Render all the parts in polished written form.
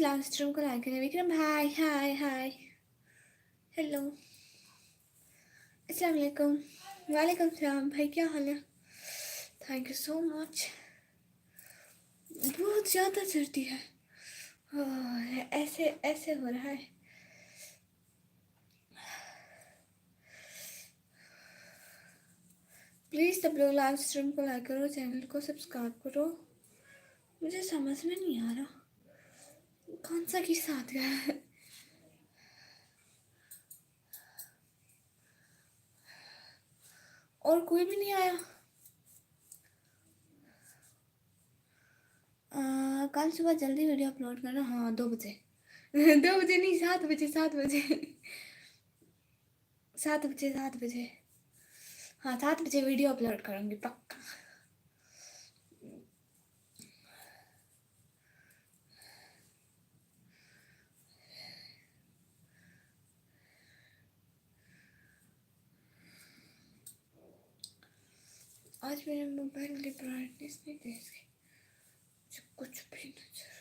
Live stream को like करें। विक्रम हाय हाय hi hello अस्सलाम वालेकुम। वालेकुम सलाम भाई, क्या हाल है? Thank you so much. बहुत ज़्यादा सर्दी है, ऐसे ऐसे हो रहा है। प्लीज़ सब लोग लाइव स्ट्रीम को लाइक करो, चैनल को सब्सक्राइब करो। मुझे समझ में नहीं आ रहा कौन सा किस साथ गया है। और कोई भी नहीं आया। कल सुबह जल्दी वीडियो अपलोड करना। हाँ 2 बजे 2 बजे नहीं, 7 बजे 7 बजे 7 बजे 7 बजे। हाँ 7 बजे वीडियो अपलोड करूँगी पक्का। आज मेरे मोबाइल की ब्राइटनेस नहीं तेज की, मुझे कुछ भी नजर।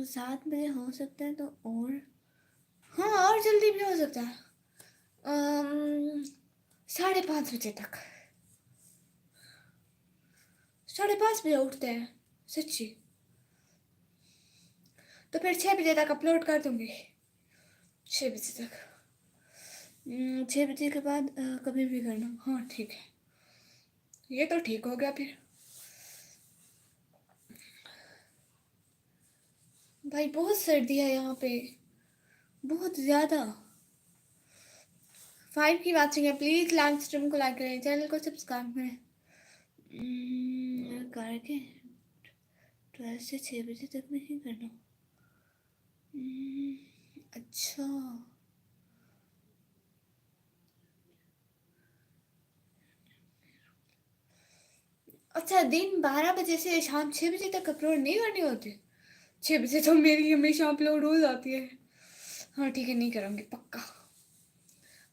सात बजे हो सकता है तो और, हाँ और जल्दी भी हो सकता है। 5:30 बजे तक। 5:30 बजे उठते हैं सच्ची, तो फिर 6 बजे तक अपलोड कर दूंगी। 6 बजे तक। 6 बजे के बाद कभी भी करना। हाँ ठीक है, ये तो ठीक हो गया फिर। भाई बहुत सर्दी है यहाँ पे, बहुत ज़्यादा। 5 की वाचिंग है, प्लीज़ लाइव स्ट्रीम को लाइक करें, चैनल को सब्सक्राइब करें। करके 12 से 6 बजे तक नहीं करना। अच्छा अच्छा, दिन 12 बजे से शाम 6 बजे तक अपलोड नहीं करनी होती? 6 बजे तो मेरी हमेशा अपलोड हो जाती है। हाँ ठीक है, नहीं करूँगी पक्का,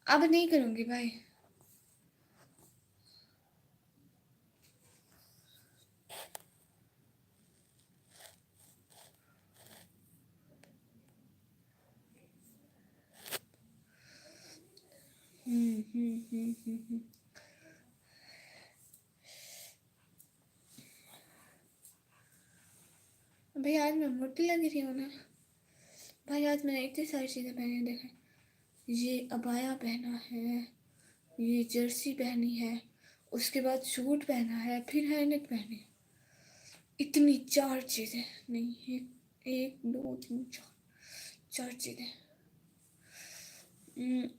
अब नहीं करूँगी भाई। भाई आज मैं मोटी लग रही हूँ ना भाई। आज मैंने इतनी सारी चीज़ें पहनी, देखें, ये अबाया पहना है, ये जर्सी पहनी है, उसके बाद सूट पहना है, फिर हैनेक पहनी है। इतनी 4 चीज़ें नहीं, एक 2 3 4 चीज़ें।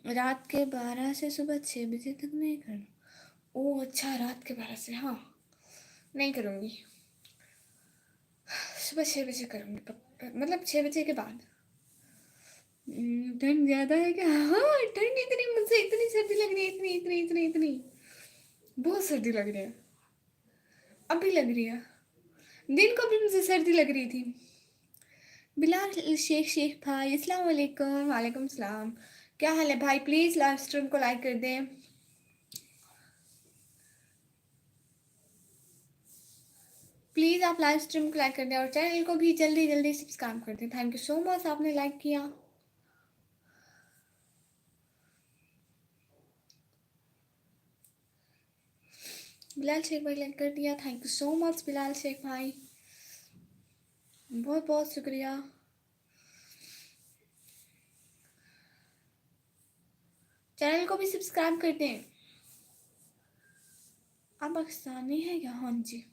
रात के 12 से सुबह 6 बजे तक नहीं करना। ओह अच्छा, रात के 12 से, हाँ नहीं करूँगी। सुबह 6 बजे करूँगी, मतलब 6 बजे के बाद। ठंड ज़्यादा है क्या? हाँ ठंड इतनी, मुझसे इतनी सर्दी लग रही है, इतनी इतनी इतनी इतनी बहुत सर्दी लग रही है। अभी लग रही है, दिन को भी मुझे सर्दी लग रही थी। बिलाल शेख भाई अस्सलाम वालेकुम। वालेकुम सलाम, क्या हाल है भाई? प्लीज़ लाइव स्ट्रीम को लाइक कर दें। प्लीज़ आप लाइव स्ट्रीम को लाइक कर दें और चैनल को भी जल्दी जल्दी सब्सक्राइब कर दें। थैंक यू सो मच, आपने लाइक किया। बिलाल शेख भाई लाइक कर दिया, thank you so much Bilal Sheikh भाई, बहुत बहुत शुक्रिया। चैनल को भी सब्सक्राइब कर दें। आप पाकिस्तानी हैं क्या? हाँ जी।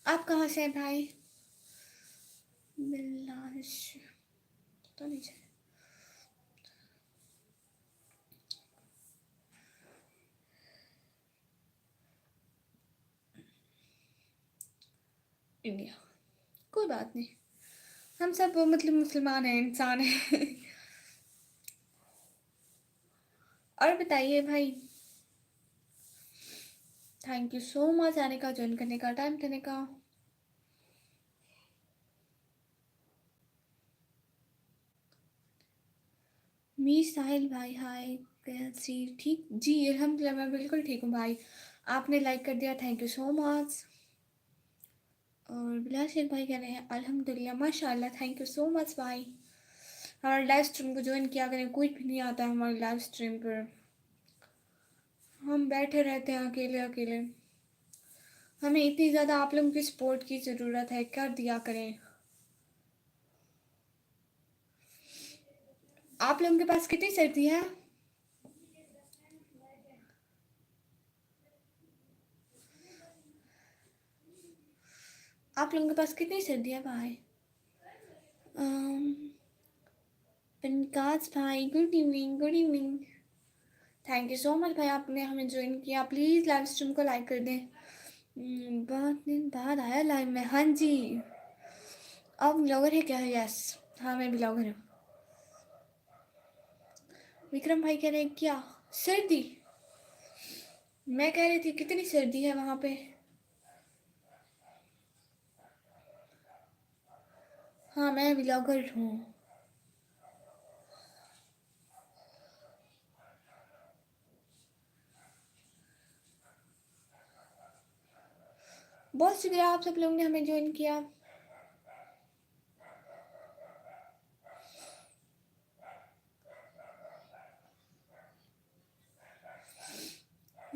आप कहाँ से हैं भाई? बिलाल शेख तो नहीं चाहिए। इंडिया, कोई बात नहीं, हम सब मतलब मुसलमान हैं, इंसान हैं। और बताइए भाई, थैंक यू सो मच आने का, ज्वाइन करने का, टाइम देने का। मीर साहिल भाई हाय, कैसी ठीक जी? अल्हम्दुलिल्लाह मैं बिल्कुल ठीक हूँ भाई। आपने लाइक कर दिया, थैंक यू सो मच। और बिलाल शेख भाई कह रहे हैं अल्हम्दुलिल्लाह माशाल्लाह, थैंक यू सो मच भाई। हमारे लाइव स्ट्रीम को ज्वाइन किया करें, कोई भी नहीं आता हमारे लाइव स्ट्रीम पर, हम बैठे रहते हैं अकेले अकेले। हमें इतनी ज़्यादा आप लोगों की सपोर्ट की ज़रूरत है, कर दिया करें। आप लोगों के पास कितनी सर्दी है? आप लोगों के पास कितनी सर्दी है भाई? पंकाज भाई good evening, good evening. Thank you so much भाई, आपने हमें ज्वाइन किया। प्लीज़ लाइव स्ट्रीम को लाइक कर दें। बहुत दिन बाद आया लाइव में, हाँ जी। आप ब्लॉगर है क्या? यस, हाँ मैं ब्लॉगर हूँ। विक्रम भाई कह रहे हैं क्या सर्दी? मैं कह रही थी कितनी सर्दी है वहाँ पे। हाँ मैं ब्लॉगर हूँ। बहुत शुक्रिया आप सब लोगों ने हमें ज्वाइन किया।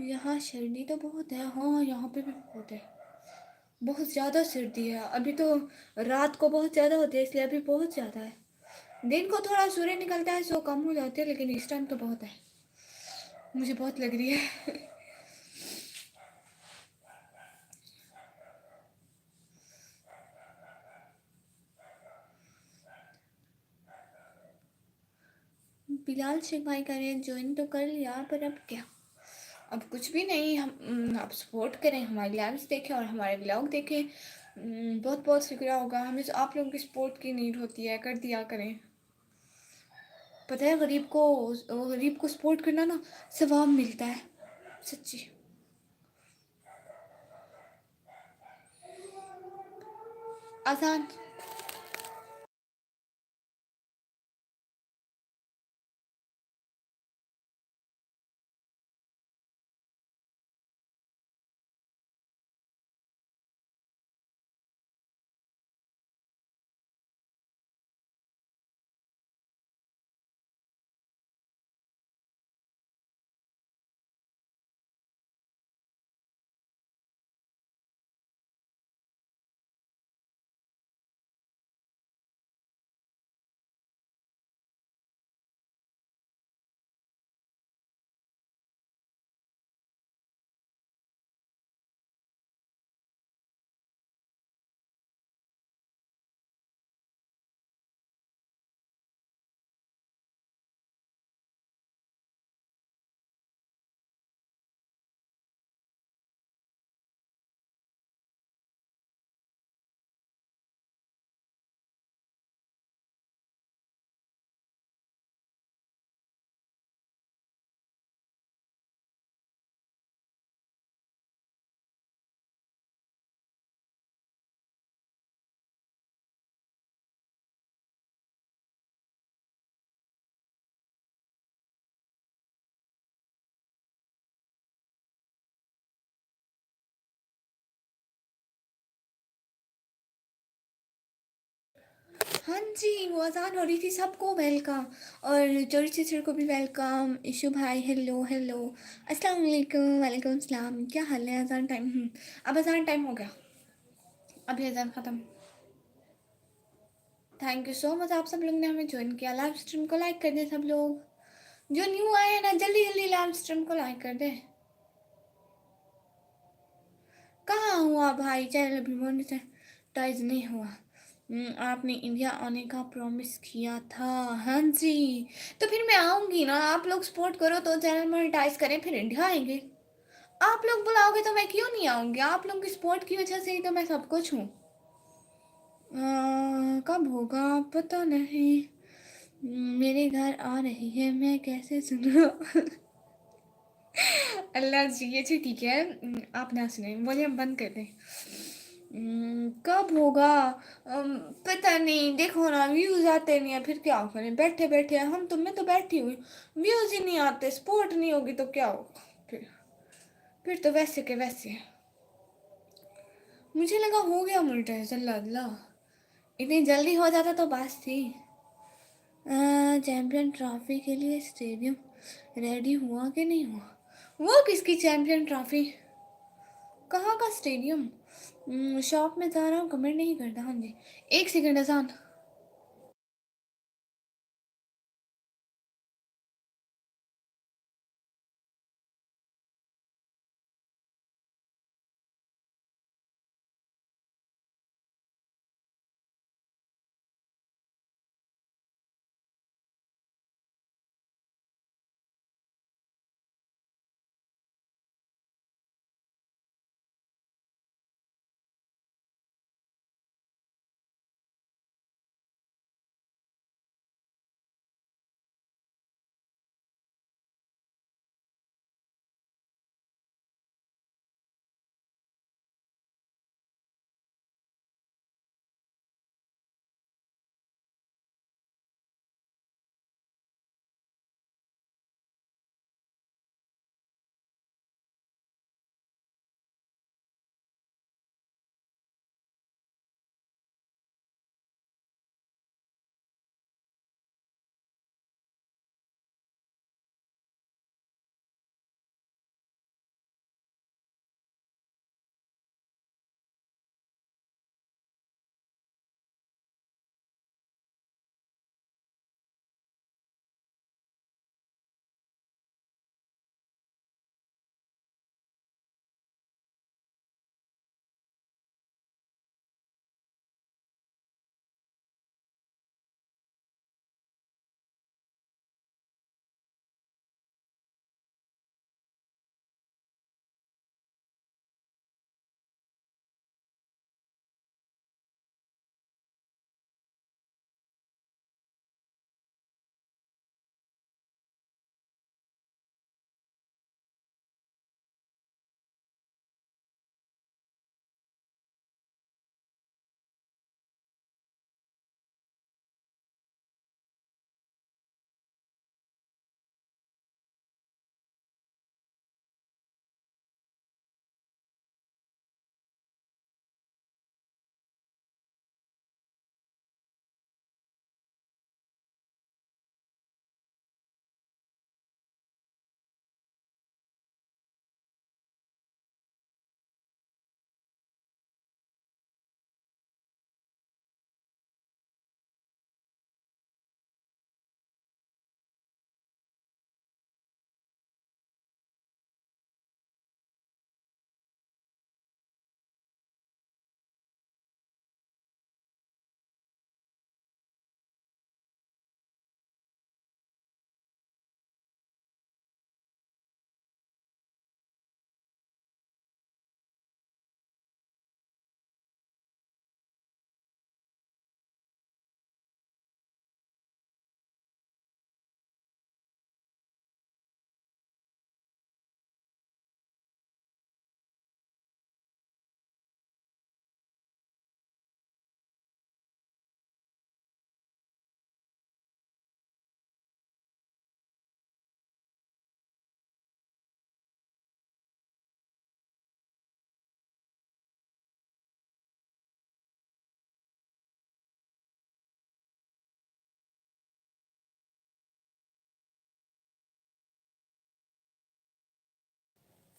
यहाँ सर्दी तो बहुत है, हाँ यहाँ पे भी बहुत है, बहुत ज़्यादा सर्दी है। अभी तो रात को बहुत ज़्यादा होती है, इसलिए अभी बहुत ज़्यादा है। दिन को थोड़ा सूर्य निकलता है सो कम हो जाती है, लेकिन इस टाइम तो बहुत है, मुझे बहुत लग रही है। बिलाल शेख भाई कह रहे हैं ज्वाइन तो कर लिया, पर अब क्या? अब कुछ भी नहीं, हम आप सपोर्ट करें, हमारे लाइव्स देखें और हमारे ब्लॉग देखें। बहुत बहुत शुक्रिया होगा। हमें आप लोगों की सपोर्ट की नीड होती है, कर दिया करें। पता है गरीब को सपोर्ट करना ना सवाब मिलता है, सच्ची। आसान। हाँ जी, वो आज़ान हो रही थी, सबको वेलकम। और जोरी सिस्टर को भी वेलकम। इशू भाई हेलो हेलो, अस्सलाम वालेकुम। वालेकुम सलाम, क्या हाल है? अज़ान टाइम, अब अज़ान टाइम हो गया, अभी अज़ान ख़त्म। थैंक यू सो मच, आप सब लोग ने हमें ज्वाइन किया। लाइव स्ट्रीम को लाइक कर दें सब लोग। जो न्यू आए हैं ना, जल्दी जल्दी लाइव स्ट्रीम को लाइक कर दें। कहाँ हुआ भाई? चैनल अभी मोनेटाइज नहीं हुआ। आपने इंडिया आने का प्रॉमिस किया था। हाँ जी, तो फिर मैं आऊँगी ना, आप लोग सपोर्ट करो तो चैनल मोनेटाइज करें, फिर इंडिया आएंगे। आप लोग बुलाओगे तो मैं क्यों नहीं आऊँगी? आप लोगों की सपोर्ट की वजह से ही तो मैं सब कुछ हूँ। कब होगा पता नहीं। मेरे घर आ रही है, मैं कैसे सुनूँ? अल्लाह जी, ये ठीक है। आप ना सुने, वॉल्यूम बंद कर दें। कब होगा? पता नहीं, देखो ना व्यूज आते नहीं है, फिर क्या करें, बैठे बैठे हम तो, मैं तो बैठी हुई, व्यूज ही नहीं आते, सपोर्ट नहीं होगी तो क्या होगा? फिर तो वैसे के वैसे। मुझे लगा हो गया मोनेटाइज, अल्लाह अल्लाह, इतनी जल्दी हो जाता तो बस थी। चैम्पियन ट्रॉफी के लिए स्टेडियम रेडी हुआ कि नहीं हुआ? वो किसकी चैम्पियन ट्रॉफी? कहाँ का स्टेडियम? शॉप में जा रहा हूँ, कमेंट नहीं करता। हाँ जी, एक सेकंड आसान।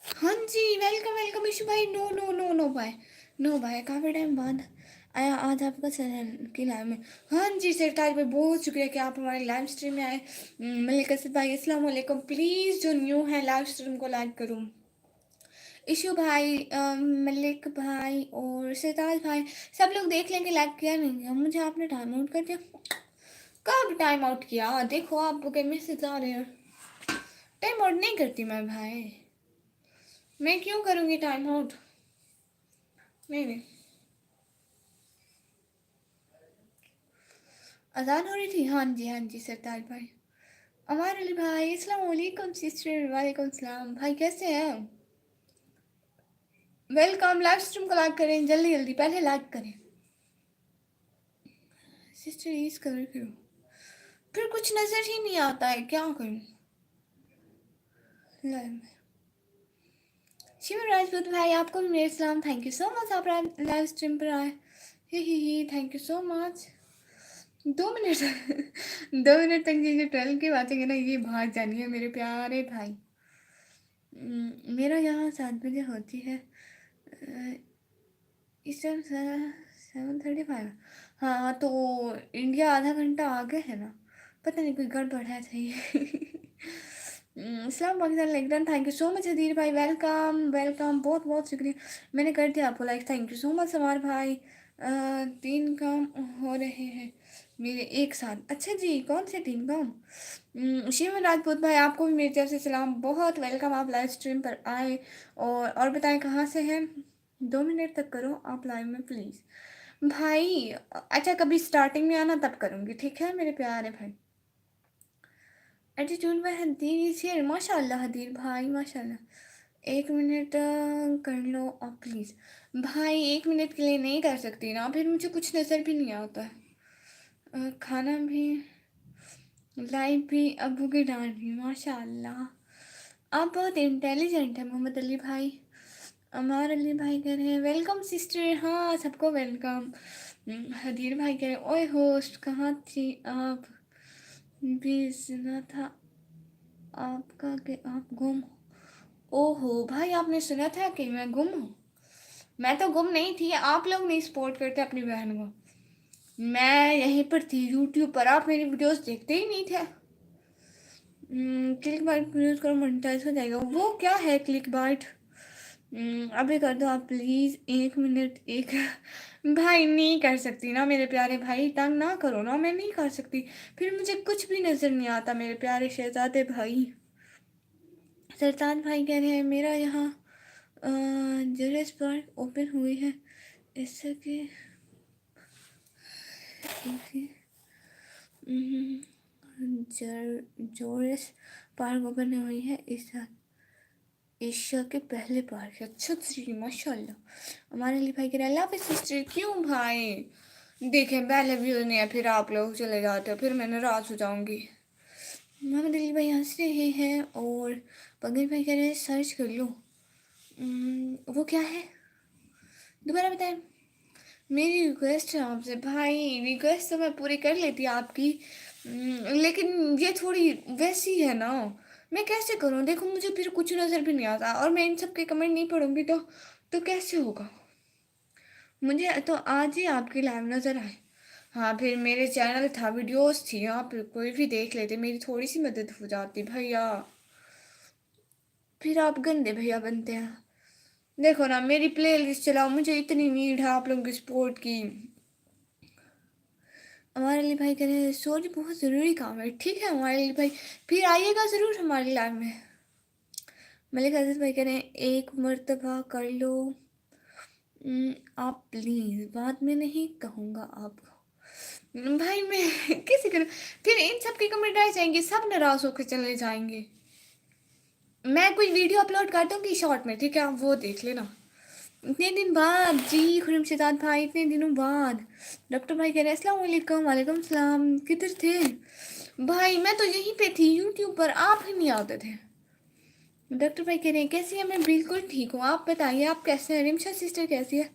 हाँ जी, वेलकम वेलकम इशू भाई। नो नो नो नो भाई, नो भाई, काफ़ी टाइम बाद आया आज आपका चैनल की लाइव में। हाँ जी सरताज भाई, बहुत शुक्रिया कि आप हमारे लाइव स्ट्रीम में आए। मलिक असद भाई अस्सलाम वालेकुम, प्लीज़ जो न्यू है लाइव स्ट्रीम को लाइक करूँ। इशू भाई, मलिक भाई और सरताज भाई, सब लोग देख लेंगे, लाइक किया नहीं है मुझे आपने, टाइम आउट कर दिया। कब टाइम आउट किया? देखो आपके मैसेज आ रहे हैं, टाइम आउट नहीं करती मैं भाई, मैं क्यों करूँगी टाइम आउट? नहीं नहीं, अजान हो रही थी। हाँ जी हाँ जी सरताज भाई। अमान अली भाई अस्सलाम वालेकुम, सिस्टर वालेकुम सलाम भाई, कैसे हैं? वेलकम, लाइव स्ट्रीम को लाइक करें जल्दी जल्दी, पहले लाइक करें। सिस्टर इस कलर करो, फिर कुछ नजर ही नहीं आता है, क्या करूं। शिव राजपूत भाई आपको भी मेरे सलाम, थैंक यू सो मच, आप लाइव स्ट्रीम पर आए। ही thank you so much. 2 minute 2 minute तक ये जो ट्वेल्व की बातें है ना, ये भाग जानी है मेरे प्यारे भाई। मेरा यहाँ 7 बजे होती है इस टाइम 7:35। हाँ तो इंडिया आधा घंटा आगे है ना, पता नहीं कोई गड़बड़ है सही। इस्लाम पाकिस्तान लेकिन थैंक यू सो मच हदीर भाई, वेलकम वेलकम, बहुत बहुत शुक्रिया। मैंने कर दिया आपको like, thank you so much समार भाई। 3 काम हो रहे हैं मेरे एक साथ। अच्छा जी, कौन से 3 काम? शिवन राजपूत भाई आपको भी मेरी तरफ से सलाम, बहुत वेलकम, आप लाइव स्ट्रीम पर आए। और बताएं कहाँ से हैं। 2 मिनट तक करो आप लाइव में प्लीज़ भाई। अच्छा कभी स्टार्टिंग में आना तब करूँगी, ठीक है मेरे प्यारे भाई। एटीट्यूड में हदीर शेर, माशाल्लाह हदीर भाई माशाल्लाह। 1 मिनट कर लो आप प्लीज़ भाई, 1 मिनट के लिए नहीं कर सकती ना, फिर मुझे कुछ नज़र भी नहीं आता है। खाना भी लाइव भी, अबू की डांट भी, माशाल्लाह आप बहुत इंटेलिजेंट है मोहम्मद अली भाई। अमार अली भाई कह रहे हैं वेलकम सिस्टर, हाँ सबको वेलकम। हदीर भाई कह रहे हैं ओए होस्ट कहाँ थी आप, भी सुना था आपका कि आप गुम हो। ओहो भाई आपने सुना था कि मैं गुम हूँ? मैं तो गुम नहीं थी, आप लोग नहीं सपोर्ट करते अपनी बहन को। मैं यहीं पर थी यूट्यूब पर, आप मेरी वीडियोस देखते ही नहीं थे। क्लिक बाइट यूज़ करो मोनेटाइज हो जाएगा, वो क्या है क्लिक बाइट? अभी कर दो आप प्लीज़, 1 मिनट एक। भाई नहीं कर सकती ना मेरे प्यारे भाई, तंग ना करो ना, मैं नहीं कर सकती, फिर मुझे कुछ भी नज़र नहीं आता मेरे प्यारे शहजादे भाई। सरताज भाई कह रहे हैं मेरा यहाँ जरेस पार्क ओपन हुई है, इससे कि जोरेस पार्क ओपन हुई है इस एशिया के पहले पार्क। अच्छा जी माशाल्लाह। हमारे लिए भाई कह रहे अल्लाह हाफिज़ सिस्टर, क्यों भाई? देखें पहले भी नहीं है, फिर आप लोग चले जाते हो, फिर मैं नाराज़ हो जाऊँगी। मोहम्मद अली भाई हंस रहे हैं और बगैर भाई कह रहे हैं सर्च कर लो। वो क्या है दोबारा बताएं। मेरी रिक्वेस्ट है आपसे भाई, रिक्वेस्ट तो मैं पूरी कर लेती आपकी, लेकिन ये थोड़ी वैसी है ना, मैं कैसे करूँ? देखो मुझे फिर कुछ नज़र भी नहीं आता, और मैं इन सब के कमेंट नहीं पढ़ूंगी तो कैसे होगा? मुझे तो आज ही आपकी लाइव नज़र आए। हाँ फिर मेरे चैनल था, वीडियोस थी, आप कोई भी देख लेते, मेरी थोड़ी सी मदद हो जाती भैया। फिर आप गंदे भैया बनते हैं। देखो ना मेरी प्ले लिस्ट चलाओ, मुझे इतनी नीड है आप लोगों की सपोर्ट की। हमारे लिए भाई कह रहे हैं सोच बहुत ज़रूरी काम है, ठीक है हमारे लिए भाई, फिर आइएगा ज़रूर हमारी लाइव में। मलिक अजीज भाई कह रहे हैं एक मर्तबा कर लो आप प्लीज़, बाद में नहीं कहूँगा आपको। भाई मैं कैसे करूँ? फिर इन सब की कमेंट आ जाएंगे, सब नाराज़ होकर चले जाएंगे। मैं कोई वीडियो अपलोड कर दूँगी शॉर्ट में, ठीक है आप वो देख लेना। इतने दिन बाद जी खुरम शहजाद भाई, इतने दिनों बाद। डॉक्टर भाई कह रहे हैं अस्सलाम वालेकुम, वालेकुम सलाम, किधर थे भाई? मैं तो यहीं पे थी यूट्यूब पर, आप ही नहीं आते थे। डॉक्टर भाई कह रहे हैं कैसी है? मैं बिल्कुल ठीक हूँ, आप बताइए आप कैसे हैं? रिमशा सिस्टर कैसी है?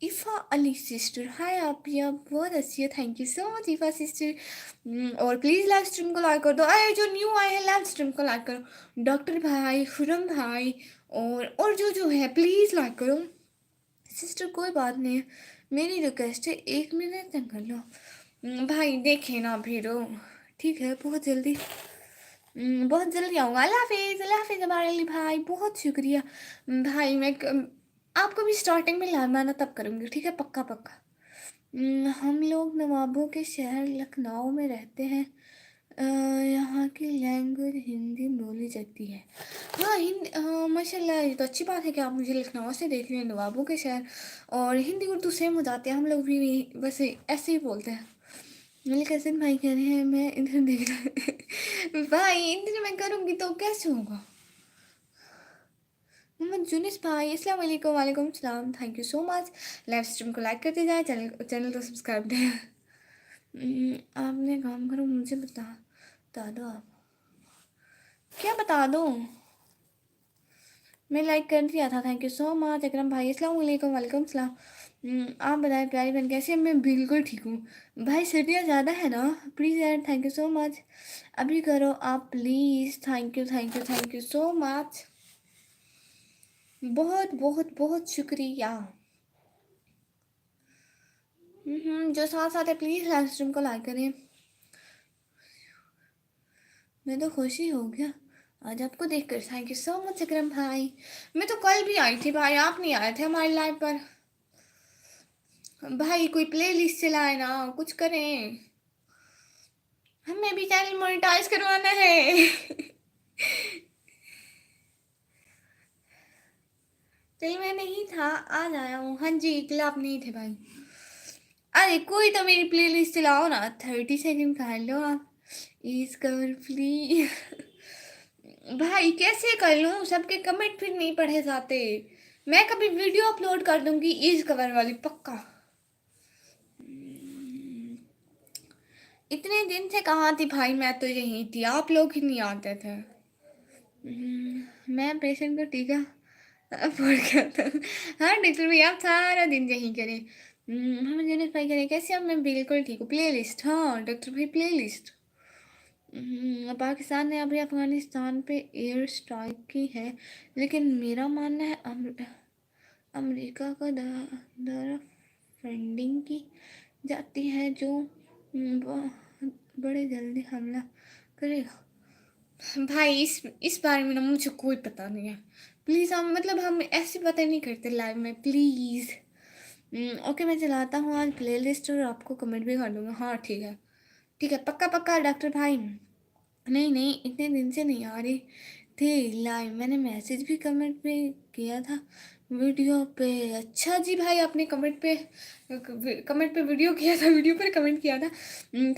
इफ़ा अली सिस्टर हाय, आप या बहुत अच्छी है, thank you so much Ifa sister. और प्लीज़ लाइव स्ट्रीम को लाइक कर दो, अरे जो न्यू आए हैं लाइव स्ट्रीम को लाइक करो। डॉक्टर भाई, खुरम भाई और जो है प्लीज़ लाइक करो। सिस्टर कोई बात नहीं है, मेरी रिक्वेस्ट है 1 मिनट तक कर लो। भाई देखे ना भिड़ो, ठीक है बहुत जल्दी बहुत जल्दी आऊँगा। अल्लाह हाफिज़, अल्लाह हाफिज़ हमारे लिए भाई, बहुत शुक्रिया भाई। मैं आपको भी स्टार्टिंग में लाना तब करूँगी, ठीक है पक्का पक्का। हम लोग नवाबों के शहर लखनऊ में रहते हैं, यहाँ की लैंग्वेज हिंदी बोली जाती है। हाँ हिंदी, माशाल्लाह ये तो अच्छी बात है कि आप मुझे लखनऊ से देख रहे हैं, नवाबों के शहर, और हिंदी उर्दू सेम हो जाते हैं, हम लोग भी बस ऐसे ही बोलते हैं। मलिक हसन भाई कह रहे हैं मैं इधर देख रहा भाई इधर मैं करूँगी तो कैसे होगा? मोहम्मद यूनिस भाई अस्सलाम वालेकुम। वालेकुम सलाम। Thank you so much. Live stream को लाइक करते जाए, चैनल चैनल को सब्सक्राइब करें। आपने काम करो, मुझे बता दो आप। क्या बता दो? मैं लाइक कर दिया था। थैंक यू सो मच अकरम भाई। अस्सलाम वालेकुम। वालेकुम सलाम। आप बताएं प्यारी बहन कैसे हैं? मैं बिल्कुल ठीक हूँ भाई। सर्दियाँ ज़्यादा है ना प्लीज़ यार। Thank you so much. अभी करो आप please. Thank you thank you thank you so much. बहुत बहुत बहुत शुक्रिया। जो साथ साथ है प्लीज़ लाइव स्ट्रीम को लाइक करें। मैं तो खुश ही हो गया आज आपको देखकर। थैंक यू सो मच अकरम भाई। मैं तो कल भी आई थी भाई, आप नहीं आए थे हमारे लाइव पर। भाई कोई प्ले लिस्ट चलाए ना, कुछ करें। हमें भी चैनल मोनेटाइज करवाना है। कल मैं नहीं था, आज आया हूँ। हाँ जी, कल आप नहीं थे भाई। अरे कोई तो मेरी प्लेलिस्ट चलाओ ना। 30 सेकंड कर लो आप। इस कवर प्लीज। भाई कैसे कर लूँ? सबके कमेंट फिर नहीं पढ़े जाते। मैं कभी वीडियो अपलोड कर दूंगी इस कवर वाली, पक्का। इतने दिन से कहाँ थी भाई? मैं तो यहीं थी, आप लोग ही नहीं आते थे। मैं पेशेंट को टीका फोड़ गया था। हाँ डॉक्टर भैया, आप सारा दिन यहीं करें। हम जनित भाई करें कैसे? अब मैं बिल्कुल ठीक हूँ। प्ले लिस्ट, हाँ डॉक्टर भाई प्ले लिस्ट। पाकिस्तान ने अभी अफगानिस्तान पे एयर स्ट्राइक की है, लेकिन मेरा मानना है अमेरिका का दौरा फंडिंग की जाती है, जो बड़े जल्दी हमला करेगा। भाई इस बारे में ना मुझे कोई पता नहीं है। प्लीज़ हम मतलब हम ऐसी बातें नहीं करते लाइव में, प्लीज़। ओके मैं चलाता हूँ आज प्ले लिस्ट और आपको कमेंट भी कर दूँगा। हाँ ठीक है, ठीक है, पक्का पक्का डॉक्टर भाई। नहीं नहीं, इतने दिन से नहीं आ रही थी लाइव। मैंने मैसेज भी कमेंट पे किया था वीडियो पे। अच्छा जी भाई, आपने कमेंट पे वीडियो किया था, वीडियो पर कमेंट किया था।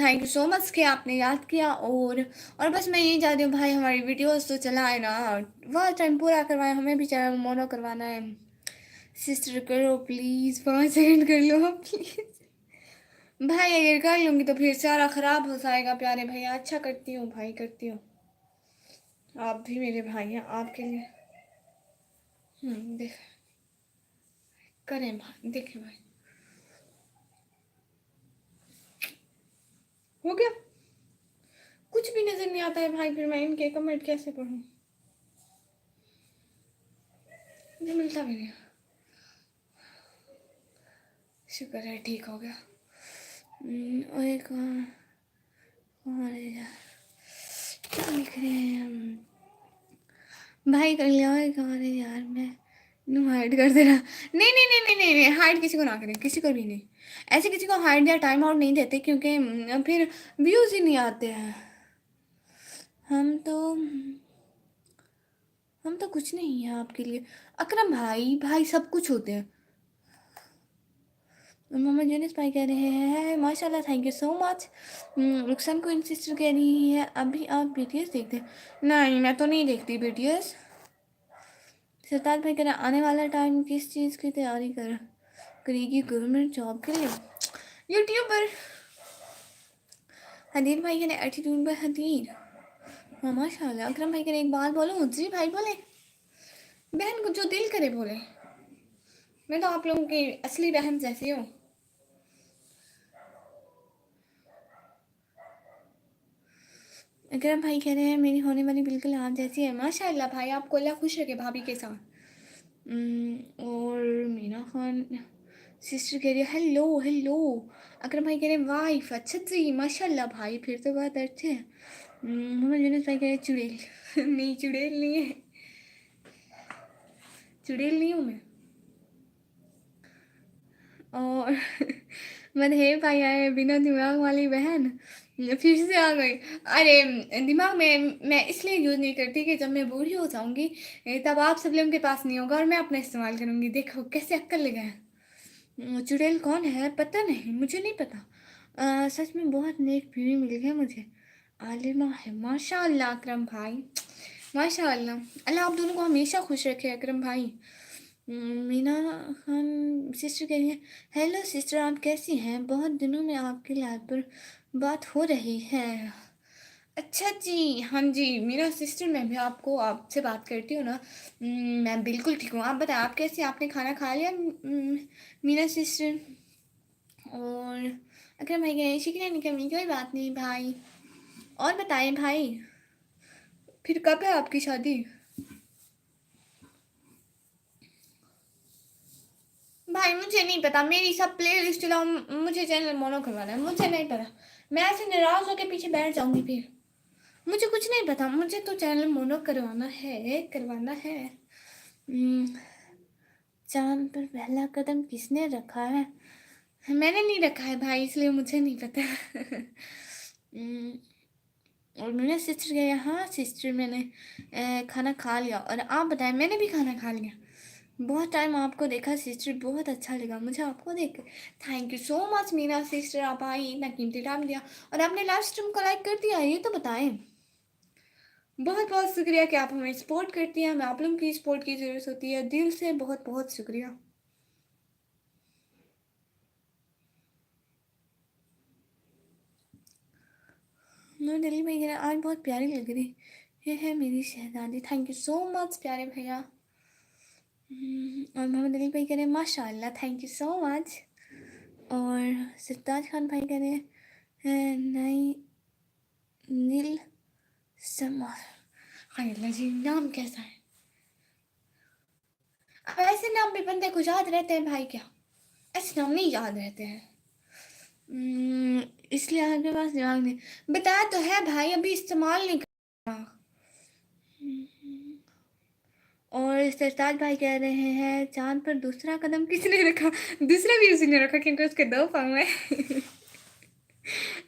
थैंक यू सो मच कि आपने याद किया। और बस मैं यही चाहती हूँ भाई, हमारी वीडियोस तो चलाए ना, वह टाइम पूरा करवाए। हमें भी चैनल मोनो करवाना है। सिस्टर करो प्लीज़, 5 सेकंड कर लो आप प्लीज़। भाई अगर कर लूँगी तो फिर सारा ख़राब हो जाएगा प्यारे भैया। अच्छा करती हूँ भाई, करती हूँ। आप भी मेरे भाई हैं, आपके लिए। देख करें भाई, देखें भाई। हो गया। कुछ भी नज़र नहीं आता है भाई, फिर मैं इनके कमेंट कैसे पढ़ूँ? मुझे मिलता भी नहीं। शुक्र है ठीक हो गया। और कौन है यार? क्या लिख रहे हैं हम? भाई कर लिया है कौन है यार? मैं नू हाइड कर देना। नहीं नहीं नहीं नहीं नहीं नहीं, हाइड किसी को ना करें, किसी को भी नहीं। ऐसे किसी को हाइड या टाइम आउट नहीं देते, क्योंकि फिर व्यूज़ ही नहीं आते हैं। हम तो हम तो कुछ नहीं है आपके लिए। अकरम भाई, भाई सब कुछ होते हैं। मोहम्मद यूनिस भाई कह रहे हैं माशाल्लाह, थैंक यू सो मच। रुखसान को सिस्टर कह रही है अभी आप बीटीएस देखते हैं? नहीं मैं तो नहीं देखती बीटीएस। सरताज भाई कह रहे आने वाला टाइम किस चीज़ की तैयारी करेगी? गवर्नमेंट जॉब के लिए? यूट्यूबर। हदीर भाई कह रहे एटीट्यूड पर हदीर। हाँ माशाल्लाह। अकरम भाई कह रहे एक बात बोलो जी भाई। बोले बहन को जो दिल करे बोले। मैं तो आप लोगों की असली बहन जैसी हूँ। अकरम भाई कह रहे हैं मेरी होने वाली बिल्कुल आप जैसी है। माशाल्लाह भाई, आपको अल्लाह खुश रखे भाभी के साथ। और मीना खान सिस्टर कह रही है हेलो हेलो। अकरम भाई कह रहे वाइफ, अच्छा जी माशाल्लाह भाई, फिर तो बहुत अच्छे हैं। मोहम्मद यूनुस भाई कह रहे चुड़ैल। नहीं चुड़ैल नहीं है, चुड़ैल नहीं हूँ मैं। और मधे भाई आए बिना दिमाग वाली बहन, फिर से आ गई। अरे दिमाग में मैं इसलिए यूज़ नहीं करती कि जब मैं बूढ़ी हो जाऊंगी तब आप सब लोगों के पास नहीं होगा और मैं अपना इस्तेमाल करूंगी। देखो कैसे अक्ल लगा है। चुड़ैल कौन है? पता नहीं, मुझे नहीं पता। सच में बहुत नेक बीवी मिल गया मुझे। आलिमा है माशाल्लाह अकरम भाई। माशा अल्लाह आप दोनों को हमेशा खुश रखे अकरम भाई। मीना खान सिस्टर कह रही है, हेलो सिस्टर आप कैसी हैं, बहुत दिनों में आपके लाइव पर बात हो रही है। अच्छा जी, हाँ जी मीना सिस्टर, मैं भी आपको आपसे बात करती हूँ ना। मैं बिल्कुल ठीक हूँ, आप बताएं आप कैसी हैं? आपने खाना खा लिया मीना सिस्टर? और अकरम भाई कह रहे हैं शिकरिया नहीं कमी, कोई बात नहीं भाई। और बताएं भाई, फिर कब है आपकी शादी? भाई मुझे नहीं पता, मेरी सब प्ले लिस्ट चलाओ, मुझे चैनल मोनो करवाना है, मुझे नहीं पता। मैं ऐसे नाराज होकर पीछे बैठ जाऊंगी फिर। मुझे कुछ नहीं पता, मुझे तो चैनल मोनो करवाना है, करवाना है। हम्म, चांद पर पहला कदम किसने रखा है? मैंने नहीं रखा है भाई, इसलिए मुझे नहीं पता। और मेरे सिस्टर गया, हाँ सिस्टर मैंने खाना खा लिया, और आप बताएं? मैंने भी खाना खा लिया। बहुत टाइम आपको देखा सिस्टर, बहुत अच्छा लगा मुझे आपको देख कर। Thank you so much Meena sister, आप आई, इतना कीमती टाइम दिया, और आपने लाइव स्ट्रीम को लाइक कर दिया, ये तो बताएं। बहुत बहुत शुक्रिया कि आप हमें सपोर्ट करती हैं, हमें आप लोगों की सपोर्ट की ज़रूरत होती है, दिल से बहुत बहुत शुक्रिया। मैं दिल्ली में गिरा, आज बहुत प्यारी लग रही, ये है मेरी शहजादी। थैंक यू सो मच प्यारे भैया। और मोहम्मद अली भाई कह रहे हैं माशाल्लाह, थैंक यू सो मच। और सिद्धार्थ खान भाई कह रहे हैं नई नील समा, हाय अल्लाह जी नाम कैसा है? अब ऐसे नाम भी बंदे को याद रहते हैं भाई क्या? ऐसे नाम नहीं याद रहते हैं। इसलिए आपके पास दिमाग नहीं, बताया तो है भाई, अभी इस्तेमाल नहीं कर रहा। और सरताज भाई कह रहे हैं चांद पर दूसरा कदम किसने रखा? दूसरा भी उसी ने रखा क्योंकि उसके दो पाँव हैं।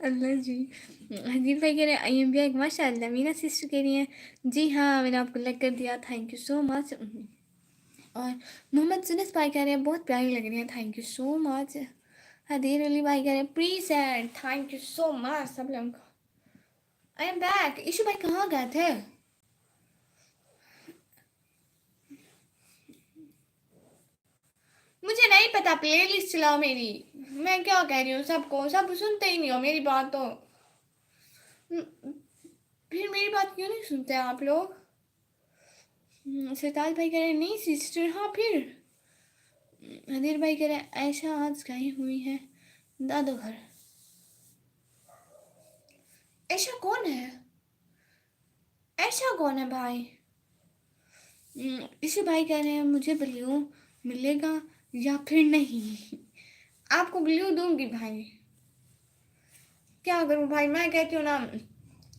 अल्लाह जी। हजीर भाई कह रहे हैं आई एम बैक माशाल्लाह। मीना सिस्टर कह रही हैं जी हाँ मैंने आपको लाइक कर दिया, थैंक यू सो मच। और मोहम्मद सुनस भाई कह रहे हैं बहुत प्यारी लग रही है, thank you so much. Hadir Ali भाई कह रहे हैं please and thank you so much सब लोगों को। I am back. इशू भाई कहाँ गए थे? मुझे नहीं पता, प्लेलिस्ट चलाओ मेरी। मैं क्या कह रही हूँ सबको, सब सुनते ही नहीं हो मेरी बात तो। फिर मेरी बात क्यों नहीं सुनते आप लोग? सिताज भाई कह रहे हैं नहीं सिस्टर, हाँ फिर। हदीर भाई कह रहे हैं ऐशा आज गई हुई है दादू घर। ऐशा कौन है? ऐशा कौन है भाई? इसी भाई कह रहे हैं मुझे ब्लू मिलेगा या फिर नहीं? आपको ब्लू दूंगी भाई, क्या करूँ भाई, मैं कहती हूँ ना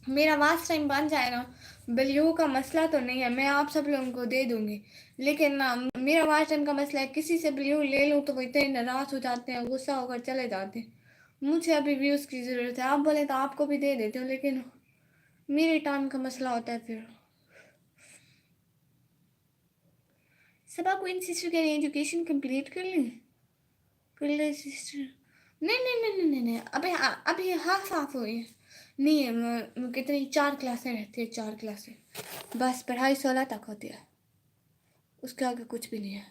मेरा वास्ट टाइम बन जाए ना, ब्लू का मसला तो नहीं है, मैं आप सब लोगों को दे दूंगी। लेकिन ना मेरा वास्ट टाइम का मसला है, किसी से ब्लू ले लूँ तो वो इतने नाराज हो जाते हैं, गुस्सा होकर चले जाते हैं। मुझे अभी व्यूज़ की ज़रूरत है, आप बोले तो आपको भी दे देते हो, लेकिन मेरे टाइम का मसला होता है फिर। सब आपको इन सिस्टर कह रही है एजुकेशन कंप्लीट कर ली, कर ले सिस्टर। नहीं नहीं नहीं नहीं नहीं नहीं, अभी हाफ हाफ हुई है। नहीं है कितनी 4 क्लासें रहती है, 4 क्लासें बस, पढ़ाई 16 तक होती है, उसके आगे कुछ भी नहीं है।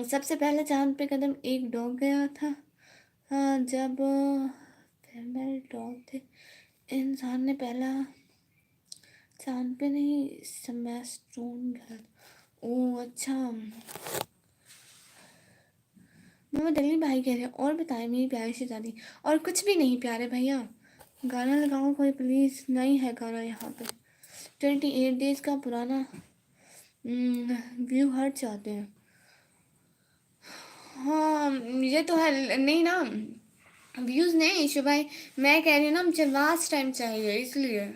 सबसे पहले चांद पे कदम एक डॉग गया था, हाँ जब फीमेल डॉग थे, इंसान ने पहला चांद पे नहीं स्टोन गया। ओ अच्छा। मोहम्मद अली भाई कह रहे हैं और बताएं मेरी प्यारी सी दादी। और कुछ भी नहीं प्यारे भैया, गाना लगाओ कोई प्लीज़, नहीं है गाना यहाँ पे। 28 डेज का पुराना व्यू हट जाते हैं। हाँ ये तो है, नहीं ना व्यूज़ नहीं इशू भाई, मैं कह रही हूँ ना मुझे लास्ट टाइम चाहिए, इसलिए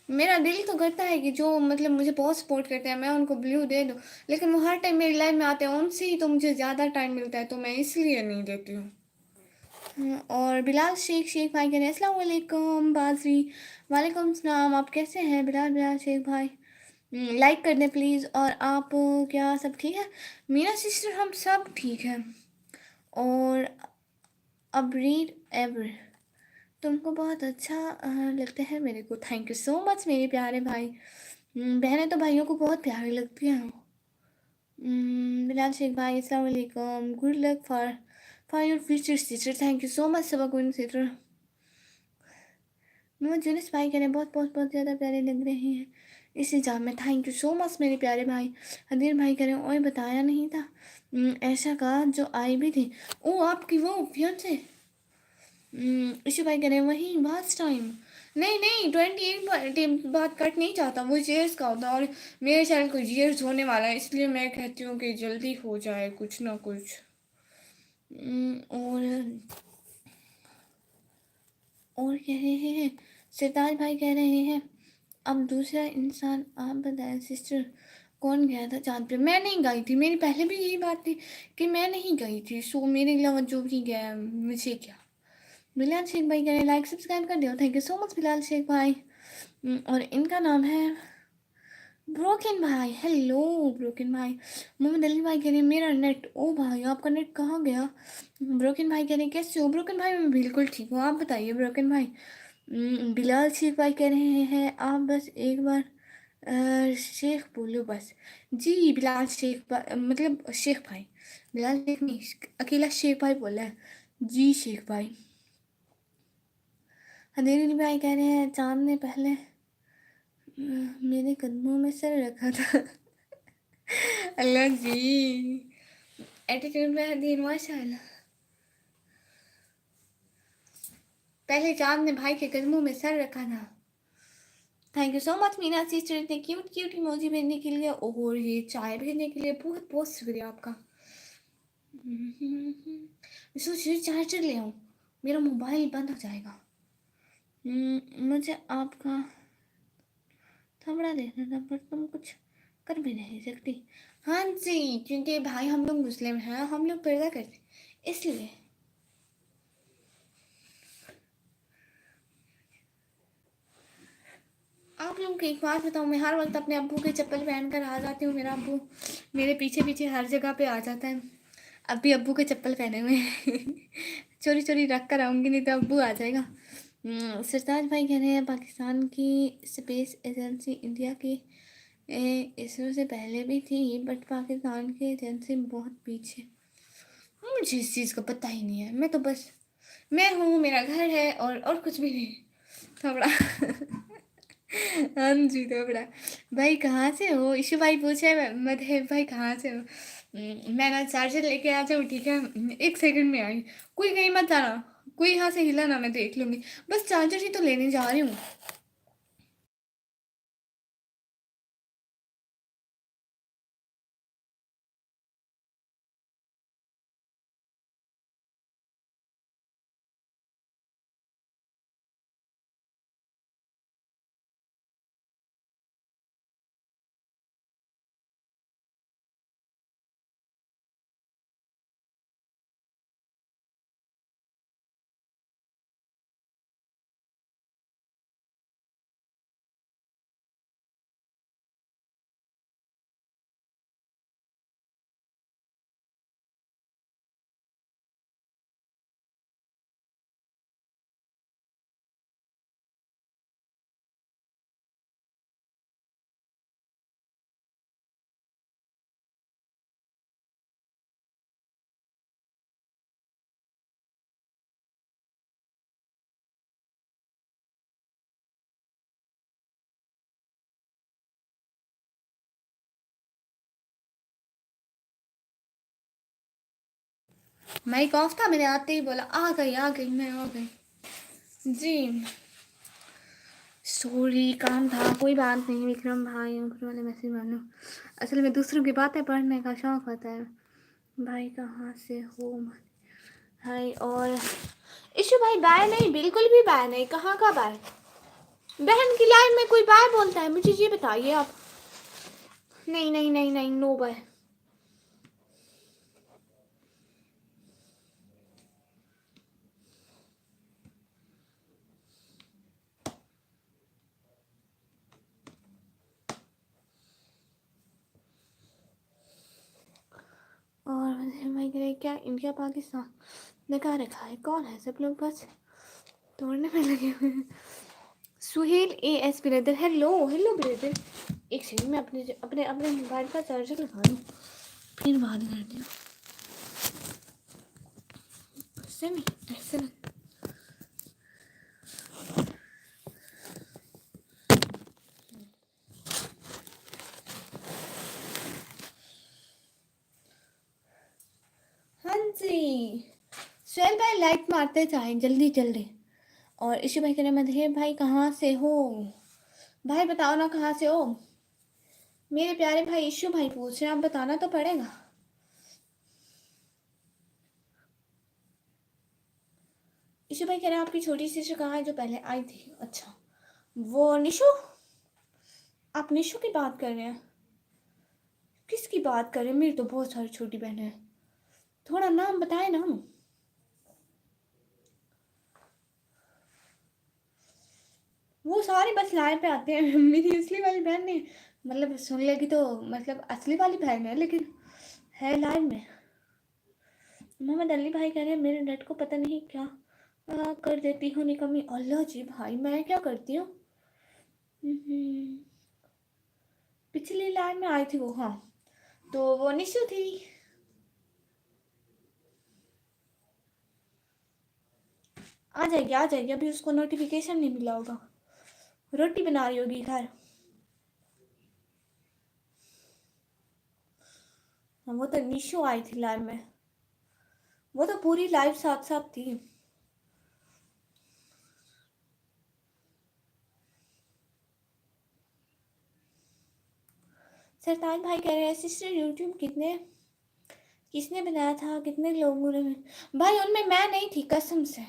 मेरा दिल तो करता है कि जो मतलब मुझे बहुत सपोर्ट करते हैं मैं उनको ब्लू दे दूँ, लेकिन वो हर टाइम मेरी लाइफ में आते हैं, उनसे ही तो मुझे ज़्यादा टाइम मिलता है, तो मैं इसलिए नहीं देती हूँ। और बिलाल शेख शेख भाई कह रहे हैं अस्सलाम वालेकुम बाजरी। वालेकुम सलाम, आप कैसे हैं बिलाल बिलाल शेख भाई? लाइक कर दें प्लीज़। और आप क्या सब ठीक है? मीना सिस्टर हम सब ठीक है। और अब रीड एवर تم کو بہت اچھا لگتا ہے میرے کو. تھینک یو سو مچ میرے پیارے بھائی. بہنیں تو بھائیوں کو بہت پیاری لگتی ہیں. بلال شیخ بھائی السلام علیکم. Good luck for your future sister. Thank you so much Saba کوئی سسٹر. محمد یونس بھائی کہہ رہے ہیں بہت بہت بہت زیادہ پیارے لگ رہے ہیں اس حجاب میں. تھینک یو سو مچ میرے پیارے بھائی. حدیر بھائی کہہ رہے ہیں اوے بتایا نہیں تھا ایشا کا جو آئی بھی تھی. او آپ کی وہ فیانسے. ایشو بھائی کہہ رہے ہیں وہی بات ٹائم. نہیں نہیں 28 بات کٹ نہیں چاہتا. وہ ایئرس کا ہوتا ہے اور میرے چینل کو ایئرس ہونے والا ہے اس لیے میں کہتی ہوں کہ جلدی ہو جائے کچھ نہ کچھ. اور کہہ رہے ہیں سرتاج بھائی کہہ رہے ہیں اب دوسرا انسان. آپ بتائیں سسٹر کون گیا تھا چاند پہ. میں نہیں گئی تھی. میری پہلے بھی یہی بات تھی کہ میں نہیں گئی تھی. سو میرے علاوہ جو بھی گیا مجھے کیا. بلال شیخ بھائی کہہ رہے ہیں لائک سبسکرائب کر دو. تھینک یو سو مچ بلال شیخ بھائی. اور ان کا نام ہے بروکن بھائی. ہیلو بروکن بھائی. محمد علی بھائی کہہ رہے ہیں میرا نیٹ. او بھائی آپ کا نیٹ کہاں گیا. بروکن بھائی کہہ رہے ہیں کیسے ہو. بروکن بھائی میں بالکل ٹھیک ہوں. آپ بتائیے بروکن بھائی. بلال شیخ بھائی کہہ رہے ہیں آپ بس ایک بار شیخ بولو بس. جی بلال شیخ مطلب شیخ بھائی. بلال شیخ نہیں اکیلا شیخ بھائی بولا ہے. جی شیخ بھائی. حدیری بھائی کہہ رہے ہیں چاند نے پہلے میرے قدموں میں سر رکھا تھا. اللہ جی ایٹیٹیوڈ میں حدیر ماشاء اللہ. پہلے چاند نے بھائی کے قدموں میں سر رکھا تھا. Thank you so much Meena sister اتنے کیوٹ کیوٹ ایموجی بھیجنے کے لیے اور یہ چائے بھیجنے کے لیے بہت بہت شکریہ آپ کا. میں سوچ رہی چارجر لے آؤں میرا موبائل بند ہو جائے گا. مجھے آپ کا تھوڑا دیکھنا تھا پر تم کچھ کر بھی نہیں سکتی. ہاں جی کیونکہ بھائی ہم لوگ مسلم ہیں ہم لوگ پردہ کرتے اس لیے. آپ لوگوں کو ایک بات بتاؤں میں ہر وقت اپنے ابو کے چپل پہن کر آ جاتی ہوں. میرا ابو میرے پیچھے پیچھے ہر جگہ پہ آ جاتا ہے. اب بھی ابو کے چپل پہنے ہوئے ہیں. چوری چوری رکھ کر آؤں گی نہیں تو ابو آ جائے گا. سرتاج بھائی کہہ رہے ہیں پاکستان کی اسپیس ایجنسی انڈیا کی اسرو سے پہلے بھی تھی بٹ پاکستان کی ایجنسی بہت پیچھے. مجھے اس چیز کا پتہ ہی نہیں ہے. میں تو بس میں ہوں میرا گھر ہے اور کچھ بھی نہیں. تھوڑا ہاں جی تھوڑا. بھائی کہاں سے ہو. ایشو بھائی پوچھے مدھیب بھائی کہاں سے ہو. میں نا چارجر لے کے آ جاؤں ٹھیک ہے. ایک سیکنڈ میں آئی. کوئی کہیں مت جانا. کوئی یہاں سے ہلا نا میں دیکھ لوں گی. بس چارجر ہی تو لینے جا رہی ہوں. مائک آف تھا میں نے آتے ہی بولا آ گئی میں آ گئی. جی سوری کام تھا. کوئی بات نہیں وکرم بھائی اوپر والے میسج مانو. اصل میں دوسروں کی باتیں پڑھنے کا شوق ہوتا ہے. بھائی کہاں سے ہو بھائی. اور ایشو بھائی بائے نہیں بالکل بھی بائے نہیں. کہاں کا بائے. بہن کی لائن میں کوئی بائے بولتا ہے مجھے یہ بتائیے آپ. نہیں نہیں نہیں نہیں نو بائے. اور بھائی کہہ رہے کیا انڈیا پاکستان لگا رکھا ہے. کون ہے سب لوگ بس توڑنے میں لگے ہوئے ہیں. Sohail A S brother, hello hello brother. ایک سیکنڈ میں اپنے موبائل کا چارجر لگا لوں پھر بات کرتی ہوں. ایسے نہیں ایسے نہیں. ہاں جی سہیل بھائی لائٹ مارتے جائیں جلدی جلدی. اور ایشو بھائی کہہ رہے مدھیر بھائی کہاں سے ہو؟ بھائی بتاؤ نا کہاں سے ہو؟ میرے پیارے بھائی ایشو بھائی پوچھ رہے ہیں، آپ بتانا تو پڑے گا. ایشو بھائی کہہ رہے ہیں آپ کی چھوٹی سسٹر کہاں ہے جو پہلے آئی تھی؟ اچھا وہ نشو، آپ نشو کی بات کر رہے ہیں؟ کس کی بات کر رہے ہیں؟ میری تو بہت ساری چھوٹی بہنیں ہیں، تھوڑا نام بتائے نا. وہ سارے بس لائن پہ آتے ہیں. میری اصلی والی بہن نہیں، مطلب سن لے گی تو مطلب اصلی والی بہن ہے لیکن ہے لائن میں. محمد علی بھائی کہہ رہے ہیں میرے نیٹ کو پتہ نہیں کیا کر دیتی ہوں نکمی. اللہ جی بھائی میں کیا کرتی ہوں؟ پچھلی لائن میں آئی تھی وہ. ہاں تو وہ نشو تھی. آ جائے گی ابھی اس کو نوٹیفیکیشن نہیں ملا ہوگا، روٹی بنا رہی ہوگی گھر. وہ تو نشو آئی تھی لائن میں، وہ تو پوری لائف ساتھ ساتھ تھی. سرتاج بھائی کہہ رہے ہیں سسٹر یوٹیوب کس نے بنایا تھا، کتنے لوگوں نے؟ بھائی ان میں نہیں تھی قسم سے،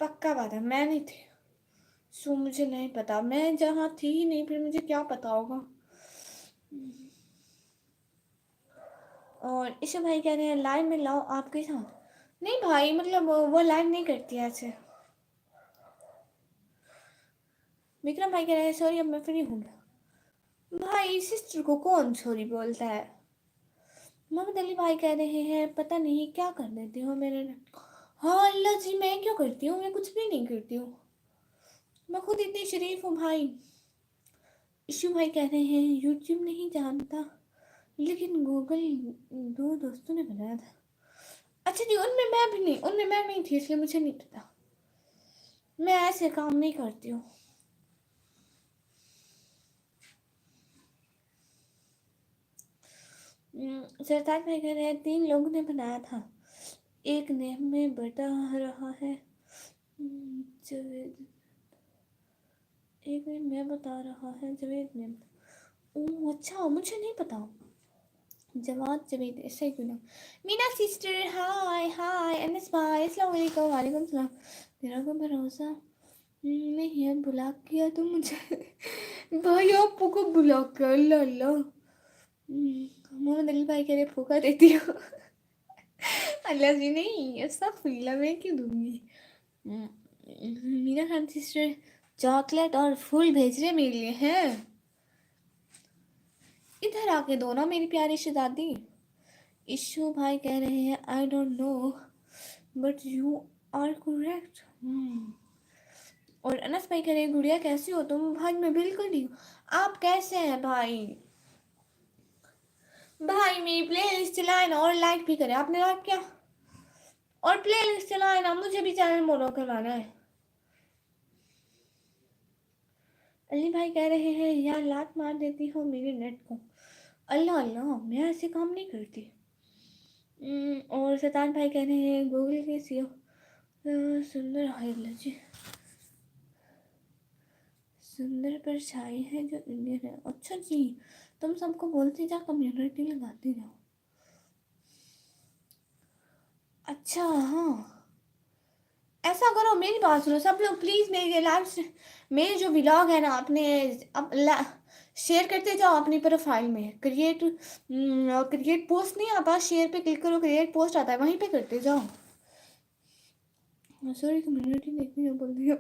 پکا بات ہے میں نہیں تھی. سو مجھے نہیں پتا، میں جہاں تھی ہی نہیں پھر مجھے کیا پتا ہوگا. اور ایشو بھائی کہہ رہے ہیں لائن میں لاؤ آپ کے ساتھ. نہیں بھائی مطلب وہ لائن نہیں کرتی ایسے. وکرم بھائی کہہ رہے ہیں سوری اب میں فری ہوں گا. بھائی سسٹر کو کون سوری بولتا ہے؟ محمد علی بھائی کہہ رہے ہیں پتہ نہیں کیا کر دیتی ہو میرے نیٹ کو. ہاں اللہ جی میں کیا کرتی ہوں؟ میں کچھ بھی نہیں کرتی ہوں، میں خود اتنی شریف ہوں بھائی. ایشو بھائی کہہ رہے ہیں یوٹیوب نہیں جانتا لیکن گوگل دو دوستوں نے بنایا تھا. اچھا جی ان میں بھی نہیں، ان میں نہیں تھی اس لیے مجھے نہیں پتا. میں ایسے کام نہیں کرتی ہوں. سرتاج بھائی کہہ رہے ہیں 3 لوگوں نے بنایا تھا، ایک نیم میں بتا رہا ہے جاوید، ایک میں بتا رہا ہے جاوید نیم. اچھا مجھے نہیں پتا. جاوید ایسا ہی کیوں نام. مینا سسٹر ہائے ہائے. انس بھائی السلام علیکم. وعلیکم السلام. تیرا کو بھروسہ نہیں ہے بلاک کیا تو مجھے بھائی آپ کو بلاک کر. اللہ اللہ. محمد علی بھائی کہہ رہے پھوکا دیتی ہو. اللہ جی نہیں استغفر اللہ میں کیوں دوں گی. میرا خان سسٹر چاکلیٹ اور پھول بھیج رہے میرے لیے ہیں. ادھر آ کے دو نا میری پیاری شہزادی. ایشو بھائی کہہ رہے ہیں I don't know but you are correct. اور انس بھائی کہہ رہے ہیں گڑیا کیسی ہو تم؟ بھائی میں بالکل نہیں ہوں. آپ کیسے ہیں بھائی؟ بھائی میری پلے لسٹ چلائے نا اور لائک بھی کرے. آپ نے لائک کیا؟ اور پلے لسٹ چلائے نا، مجھے بھی چینل مولو کروانا ہے. علی بھائی کہہ رہے ہیں یار لات مار دیتی ہو میرے نیٹ کو. اللہ اللہ میں ایسے کام نہیں کرتی. اور ستان بھائی کہہ رہے ہیں گوگل کے سی او سندر حائل جی سندر پر چھائی ہے جو انڈین ہے. اچھا جی تم سب کو بولتے جا کمیونٹی لگاتے جاؤ. اچھا ہاں ایسا کرو میری بات سنو سب لوگ پلیز میرے لائف سے میرے جو ولاگ ہے نا اپنے شیئر کرتے جاؤ اپنی پروفائل میں. کریٹ پوسٹ نہیں آتا، شیئر پہ کلک کرو کریٹ پوسٹ آتا ہے وہیں پہ کرتے جاؤ. سوری کمیونٹی دیکھنے کو بول رہی ہو.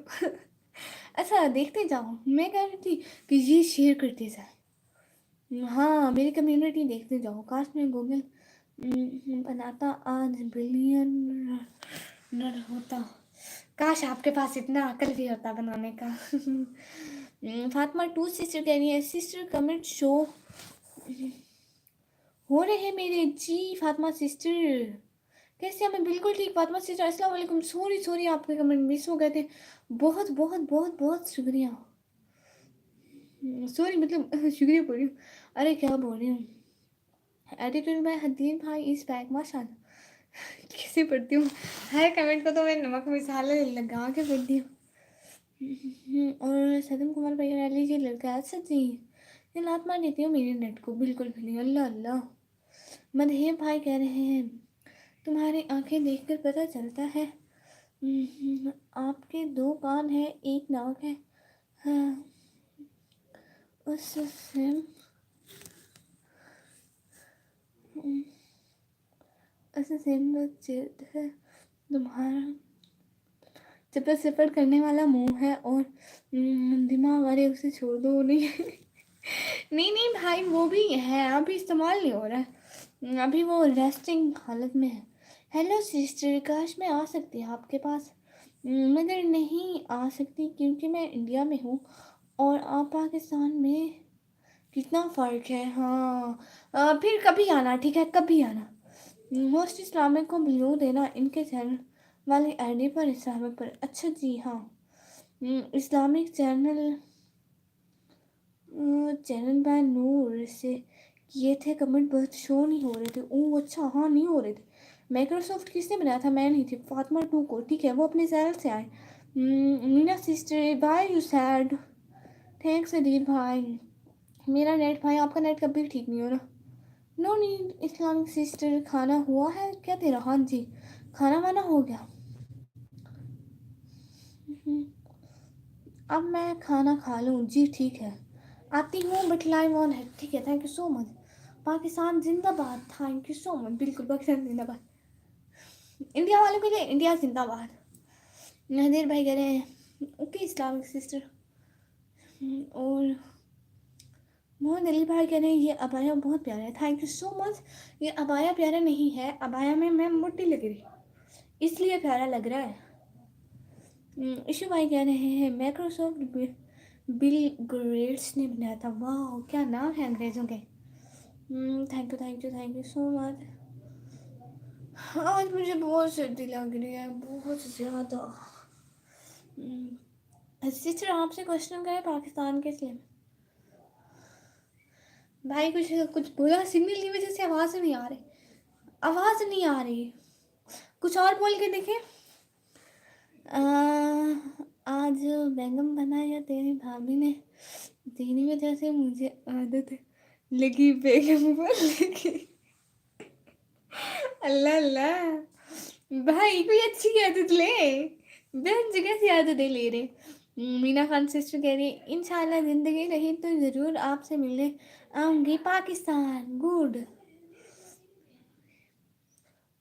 اچھا دیکھتے جاؤ. میں کہہ رہی تھی کہ یہ شیئر کرتے جائیں. ہاں میری کمیونٹی دیکھتے جاؤ. کاش میں گوگل بناتا آج بلین نر ہوتا. काश आपके पास इतना अकल भी होता बनाने का। फातिमा टू सिस्टर कह रही है, सिस्टर कमेंट शो हो रहे हैं मेरे। जी फातिमा सिस्टर कैसे? हमें बिल्कुल ठीक। फातिमा सिस्टर अस्सलाम वालेकुम। सॉरी सॉरी, आपके कमेंट मिस हो गए थे। बहुत बहुत बहुत बहुत शुक्रिया। सॉरी मतलब शुक्रिया बोल रही हूँ, अरे क्या बोल रही हूँ। एटीट्यूड में हदीन भाई इस बैग माशाल्लाह। कैसे पढ़ती हूँ हर कमेंट को, तो मैं नमक मसाले लगा के पढ़ती हूँ। और सदम कुमार भैया लीजिए लड़का अच्छा जी, ये लात मार देती हूँ मेरे नेट को, बिल्कुल भी नहीं। अल्लाह अल्लाह। मदहेब भाई कह रहे हैं तुम्हारी आंखें देखकर पता चलता है आपके दो कान हैं एक नाक है। हाँ, उससे सेम चित है तुम्हारा, चप्पल सिपट करने वाला मुंह है और दिमाग वाले उसे छोड़ दो नहीं। नहीं नहीं भाई वो भी है, अभी इस्तेमाल नहीं हो रहा है, अभी वो रेस्टिंग हालत में है। हेलो सिस्टर, काश मैं आ सकती आपके पास, मगर नहीं आ सकती क्योंकि मैं इंडिया में हूँ और आप पाकिस्तान में। कितना फ़र्क है। हाँ फिर कभी आना, ठीक है कभी आना। मोस्ट इस्लामिक को ब्लू देना इनके चैनल वाली आईडी पर, इस्लामिक पर। अच्छा जी हाँ, इस्लामिक चैनल चैनल बैन नूर से किए थे कमेंट, बहुत शो नहीं हो रहे थे। ओह अच्छा, हाँ नहीं हो रहे थे। माइक्रोसॉफ्ट किसने बनाया था? मैं नहीं थी, फातिमा टू को। ठीक है वो अपने चैनल से आए। Meena sister bye you said, thanks Adeel भाई। मेरा नेट भाई, आपका नेट कभी ठीक नहीं हो रहा। No need Islamic sister. खाना हुआ है क्या तेरा? हाँ जी खाना वाना हो गया। अब मैं खाना खा लूँ जी, ठीक है आती हूँ बट लाइव ऑन है। ठीक है thank you so much. Pakistan जिंदाबाद। Thank you so much. बिल्कुल पाकिस्तान जिंदाबाद। इंडिया वालों के लिए इंडिया जिंदाबाद। नदीर भाई कह रहे हैं ओके इस्लामिक सिस्टर। और मोहन अली भाई कह रहे हैं ये अबाया बहुत प्यारा है। Thank you so much. ये अबाया प्यारा नहीं है, अबाया में मैं मोटी लग रही इसलिए प्यारा लग रहा है। इशू भाई कह रहे हैं माइक्रोसॉफ्ट बिल गेट्स ने बनाया था। वाह क्या नाम है अंग्रेज़ों के। Thank you so much. आज मुझे बहुत सर्दी लग रही है, बहुत ज़्यादा। सिस्टर आपसे क्वेश्चन करें पाकिस्तान के लिए। भाई कुछ कुछ बोला, सिग्नल की वजह से आवाज़ नहीं आ रही, आवाज़ नहीं आ रही। कुछ और बोल के देखें। आज बैंगन बनाया तेरी भाभी ने, तेरी वजह से मुझे आदत लगी बेगम बोलने की। अल्लाह अल्लाह भाई कोई अच्छी आदत ले, बहन जी कैसी आदतें ले रहे। मीना खान सिस्टर कह रही है इंशाल्लाह ज़िंदगी रही तो ज़रूर आपसे मिलने आऊँगी पाकिस्तान। गुड।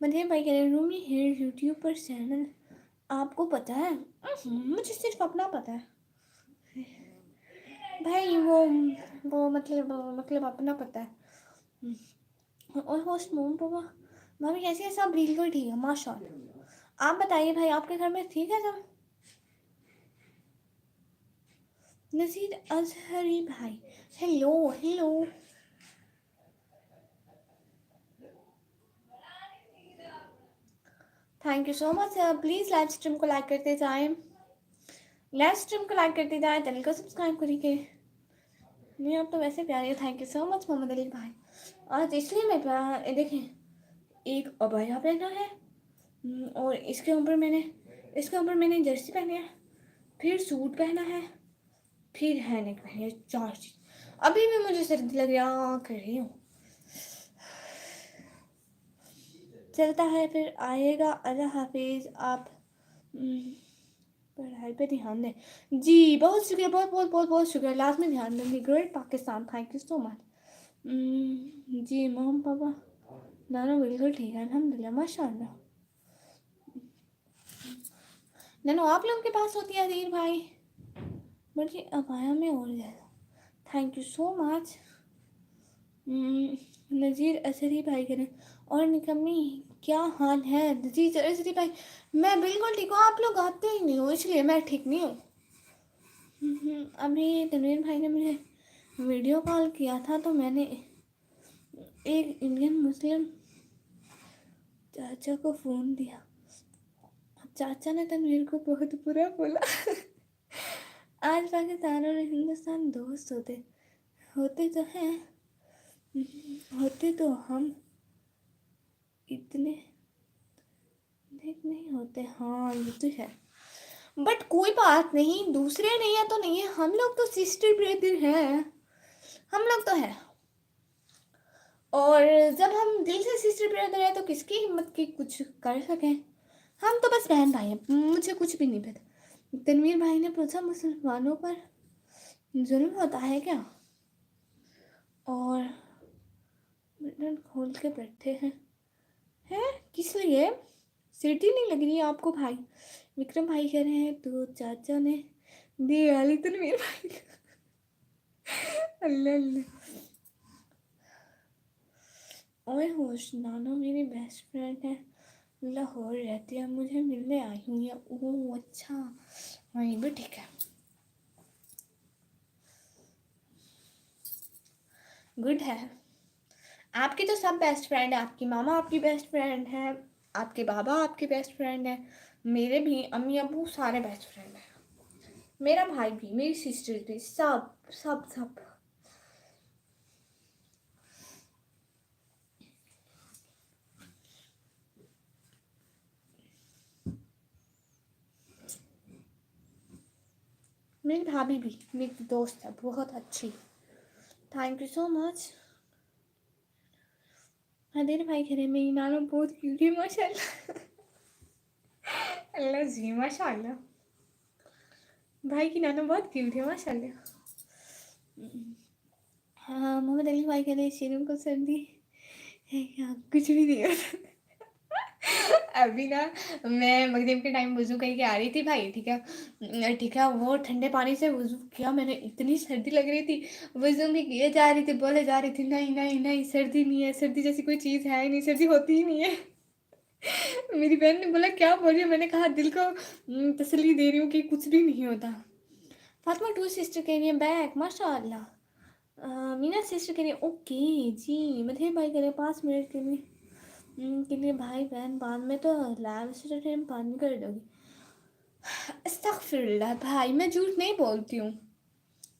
मधे भाई कह रहे रूमी हेयर यूट्यूब पर चैनल आपको पता है? मुझे सिर्फ अपना पता है भाई, वो मतलब अपना पता है। और होस्ट मोम पापा भाभी कैसी है? सब बिल्कुल ठीक है माशाल्लाह। आप बताइए भाई आपके घर में ठीक है सब? नसीर अजहरी भाई hello hello. Thank you so much. Please live stream को लाइक करते जाएं, लाइव स्ट्रीम को लाइक करते जाएं, चैनल को सब्सक्राइब करिए। नहीं आप तो वैसे प्यारे हैं। Thank you so much Mohammad Ali भाई। आज इसलिए मैं देखें एक अबाया पहना है और इसके ऊपर मैंने जर्सी पहनी है, फिर सूट पहना है, फिर हैनेक पहनी है। चार चीज़। अभी भी मुझे सर्दी लग रहा कर रही हूँ। चलता है फिर आएगा। अल्लाह हाफिज़। आप पढ़ाई पे ध्यान दें जी। बहुत शुक्रिया, बहुत बहुत बहुत बहुत शुक्रिया। लास्ट में ध्यान दूँगी। Great Pakistan. Thank you so much. जी मोहम पापा दोनों बिल्कुल ठीक है अल्हम्दुलिल्लाह माशाल्लाह। नैनो आप लोगों के पास होती है अदीर भाई, बट ये अबाया में और ज़्यादा। Thank you so much. Nazir Azhari بھائی کریں اور نکمی کیا حال ہے؟ نذیر اظہری بھائی میں بالکل ٹھیک ہوں، آپ لوگ آتے ہی نہیں ہو اس لیے میں ٹھیک نہیں ہوں۔ ابھی تنویر بھائی نے مجھے ویڈیو کال کیا تھا تو میں نے ایک انڈین مسلم چاچا کو فون دیا، چاچا نے تنویر کو بہت برا بولا۔ آج پاکستان اور ہندوستان دوست ہوتے تو ہیں، ہوتے تو ہم اتنے نیک نہیں ہوتے۔ ہاں یہ تو ہے، بٹ کوئی بات نہیں، دوسرے نہیں ہے تو نہیں ہے، ہم لوگ تو سسٹر بردر ہیں، ہم لوگ تو ہیں۔ اور جب ہم دل سے سسٹر بردر ہیں تو کس کی ہمت کی کچھ کر سکیں؟ ہم تو بس بہن بھائی ہیں، مجھے کچھ بھی نہیں پتا۔ تنویر بھائی نے پوچھا مسلمانوں پر ظلم ہوتا ہے کیا؟ اور بٹن کھول کے بیٹھے ہیں کس لیے؟ سیٹی نہیں لگ رہی ہے آپ کو بھائی؟ وکرم بھائی کہہ رہے ہیں تو چاچا نے دی گالی تنویر بھائی کو۔ اللہ اللہ، اوے ہوش نانو میری بیسٹ فرینڈ ہے، لاہور رہتی ہے، مجھے ملنے آئی ہوں۔ یا اوہ اچھا، ہاں یہ بھی ٹھیک ہے، گڈ ہے۔ آپ کی تو سب بیسٹ فرینڈ ہے، آپ کی ماما آپ کی بیسٹ فرینڈ ہے، آپ کے بابا آپ کے بیسٹ فرینڈ ہیں، میرے بھی امی ابو سارے بیسٹ فرینڈ ہیں، میرا بھائی بھی، میری سسٹر بھی، سب سب سب۔ میری بھابھی بھی میری دوست ہے بہت اچھی، تھینک یو سو مچ۔ حدیر بھائی کہہ رہے میری نانو بہت کیوٹ ہے ماشاء اللہ۔ اللہ جی ماشاء اللہ، بھائی کی نانو بہت کیوٹ ہے ماشاء اللہ۔ ہاں محمد علی بھائی کہہ رہے شیروں کو سردی ہے کیا؟ کچھ بھی نہیں ہوتا۔ ابھی نا میں مغرب کے ٹائم وضو کر کے آ رہی تھی بھائی، ٹھیک ہے، وہ ٹھنڈے پانی سے وضو کیا میں نے، اتنی سردی لگ رہی تھی، وضو بھی کیے جا رہی تھی، بولے جا رہی تھی نہیں نہیں نہیں سردی نہیں ہے، سردی جیسی کوئی چیز ہے ہی نہیں، سردی ہوتی ہی نہیں ہے۔ میری بہن نے بولا کیا بول رہی ہے، میں نے کہا دل کو تسلی دے رہی ہوں کہ کچھ بھی نہیں ہوتا۔ فاطمہ ٹو سسٹر کہہ رہی ہے بیک ماشاء اللہ۔ مینا سسٹر کہہ رہی ہے اوکے جی۔ مدھیر بھائی کہہ رہے 5 منٹ کے لیے بھائی بہن بعد میں تو لائیو اسٹریم بند کر دو گی۔ استغفر اللہ بھائی، میں جھوٹ نہیں بولتی ہوں،